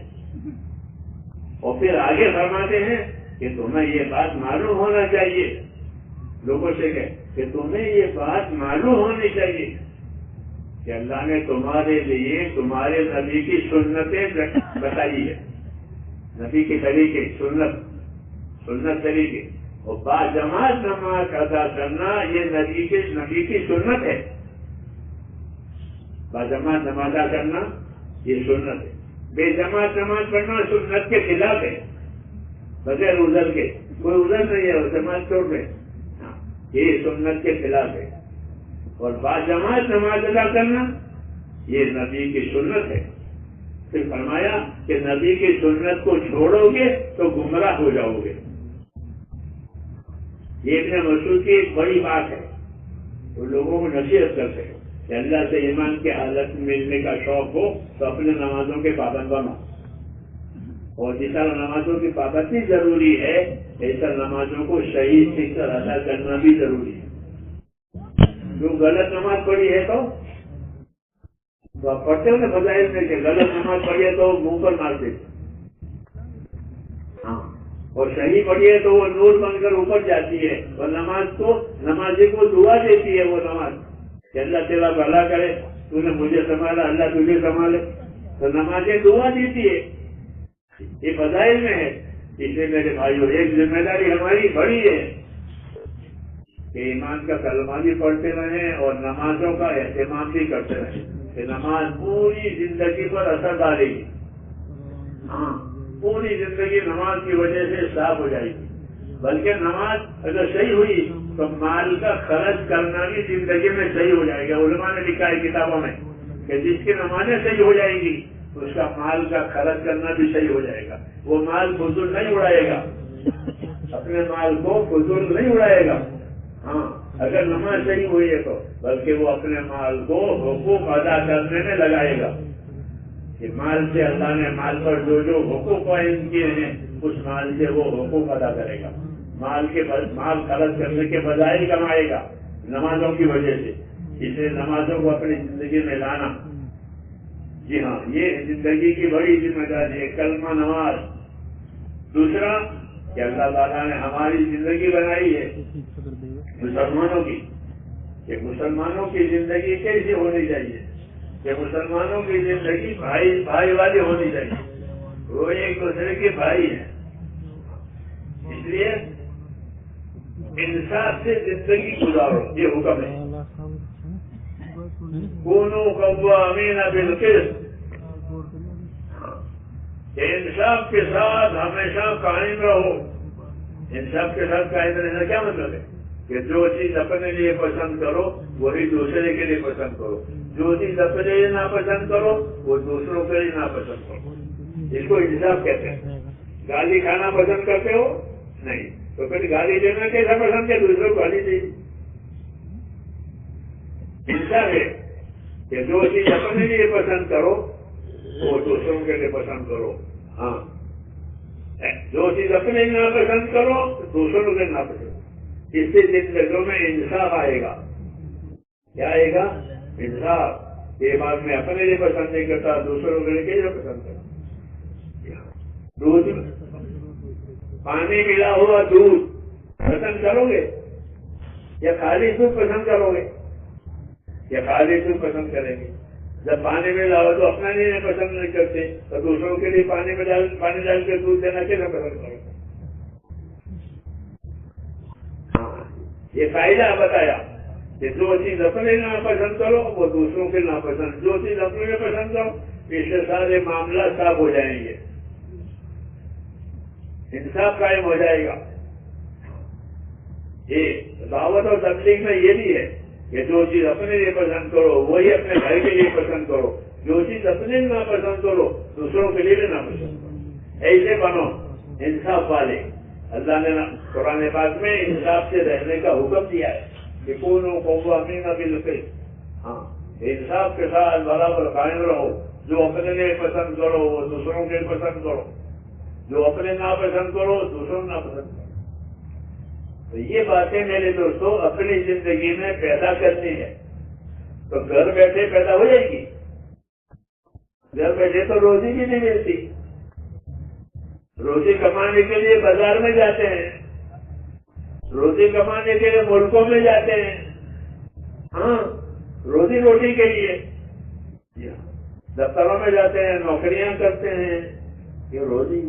اور پھر آگے فرماتے ہیں کہ تمہیں یہ بات معلوم ہونا چاہیے، لوگوں سے کہ تمہیں یہ بات معلوم ہونی چاہیے کہ اللہ نے تمہارے لیے تمہارے نبی کی سنتیں بتائی ہے. نبی کے طریقے، سنت طریقے، اور با جماعت نماز ادا کرنا یہ نبی کی سنت ہے. با جماعت نماز ادا کرنا یہ سنت ہے. بے جماعت نماز پڑھنا سنت کے خلاف ہے، بغیر عذر کے. کوئی عذر نہیں ہے جماعت چھوڑ دیں، یہ سنت کے خلاف ہے. اور با جماعت نماز ادا کرنا یہ نبی کی سنت ہے. پھر فرمایا کہ نبی کی سنت کو چھوڑو گے تو گمراہ ہو جاؤ گے. یہ ابن مسعود کی ایک بڑی بات ہے. وہ لوگوں کو نصیحت کرتے ہیں کہ اللہ سے ایمان کی حالت میں ملنے کا شوق ہو تو اپنے نمازوں کے پابند بنو. اور جس طرح نمازوں کی پابندی ضروری ہے ایسا نمازوں کو صحیح سیکھ کر ادا کرنا بھی ضروری ہے. جو غلط نماز پڑھی ہے تو آپ پڑھتے ہو نا فضائل میں کہ غلط نماز پڑھیے تو منہ پر مارتے، ہاں، اور صحیح پڑھیے تو وہ نور بن کر اوپر جاتی ہے. اور نمازی کو دعا دیتی ہے وہ نماز کہ اللہ تیرا بھلا کرے، تو نے مجھے سنبھالا، اللہ تجھے سنبھالے. تو نمازیں دعا دیتی ہے. یہ فضائل میں ہے. اس لیے میرے بھائیوں ایک ذمہ داری ہماری بڑی ہے کہ ایمان کا کلمہ بھی پڑھتے رہیں اور نمازوں کا اہتمام بھی کرتے رہیں کہ نماز پوری زندگی پر اثر ڈالے گی. ہاں، پوری زندگی نماز کی وجہ سے صاف ہو جائے گی. بلکہ نماز اگر صحیح ہوئی تو مال کا خرچ کرنا بھی زندگی میں صحیح ہو جائے گا. علماء نے لکھا ہے کتابوں میں کہ جس کی نمازیں صحیح ہو جائیں گی اس کا مال کا خرچ کرنا بھی صحیح ہو جائے گا. وہ مال فضول نہیں اڑائے گا، اپنے مال کو فضول نہیں اڑائے گا. ہاں، اگر نماز صحیح ہوئی ہے تو بلکہ وہ اپنے مال کو حقوق ادا کرنے میں لگائے گا. کہ مال سے اللہ نے مال پر جو جو حقوق قائم کیے ہیں اس مال سے وہ حقوق ادا کرے گا. مال خرچ کرنے کے بجائے کمائے گا نمازوں کی وجہ سے. اس لیے نمازوں کو اپنی زندگی میں لانا، جی ہاں، یہ زندگی کی بڑی ذمہ داری ہے. کلمہ نماز. دوسرا کہ اللہ تعالیٰ نے ہماری زندگی بنائی ہے مسلمانوں کی، کہ مسلمانوں کی زندگی کیسی ہونی چاہیے، کہ مسلمانوں کی زندگی بھائی والی ہونی چاہیے. وہ ایک دوسرے کے بھائی ہیں. اس لیے انصاف سے زندگی گزارو، یہ حکم ہے. کونوا قوامین بالقسط، کہ انصاف کے ساتھ ہمیشہ قائم رہو. انصاف کے ساتھ قائم رہنے کا کیا مطلب ہے؟ کہ جو چیز اپنے لیے پسند کرو وہی دوسرے کے لیے پسند کرو. جو چیز اپنے لیے ناپسند کرو وہ دوسروں کے لیے ناپسند کرو. اس کو انصاف کہتے ہیں. گالی کھانا پسند کرتے ہو؟ نہیں. تو پھر گالی دینا کیسا پسند ہے؟ دوسروں کو گالی دی. انصاف ہے کہ جو چیز اپنے لیے پسند کرو وہ دوسروں کے لیے پسند کرو. ہاں، جو چیز اپنے لیے ناپسند کرو دوسروں کے ناپسند. اس سے زندگیوں میں انصاف آئے گا. کیا آئے گا؟ انصاف. یہ بات میں اپنے لیے پسند نہیں کرتا، دوسروں کے لیے کیسے پسند کرتا. دودھ، پانی ملا ہوا دودھ پسند کرو گے یا خالی دودھ پسند کرو گے؟ یا خالی دودھ پسند کریں گے. جب پانی میں لاؤ تو اپنا لیے پسند نہیں کرتے تو دوسروں کے لیے پانی ڈال کے دودھ دینا کیسے پسند کرو؟ یہ فائدہ بتایا کہ جو چیز اپنے ناپسند کرو وہ دوسروں کے ناپسند. جو چیز اپنے لیے پسند کرو اس سے سارے معاملات صاف ہو جائیں گے، انصاف قائم ہو جائے گا. یہ دعوت اور تبلیغ میں یہ بھی ہے کہ جو چیز اپنے لیے پسند کرو وہی اپنے بھائی کے لیے پسند کرو. جو چیز اپنے لیے ناپسند کرو دوسروں کے لیے بھی ناپسند کرو. ایسے بنو انصاف والے. اللہ نے قرآن پاک میں انصاف سے رہنے کا حکم دیا ہے کہ کونوا قوامین بالقسط. ہاں، انصاف کے ساتھ برابر قائم رہو. جو اپنے لیے پسند کرو وہ دوسروں کے لیے پسند کرو. جو اپنے ناپسند کرو دوسروں ناپسند کرو. تو یہ باتیں میرے دوستوں اپنی زندگی میں پیدا کرنی ہے. تو گھر بیٹھے پیدا ہو جائے گی. گھر بیٹھے تو روزی بھی نہیں ملتی. روزی کمانے کے لیے بازار میں جاتے ہیں، روزی کمانے کے لیے ملکوں میں جاتے ہیں. ہاں، روزی روٹی کے لیے دفتروں میں جاتے ہیں، نوکریاں کرتے ہیں. یہ روزی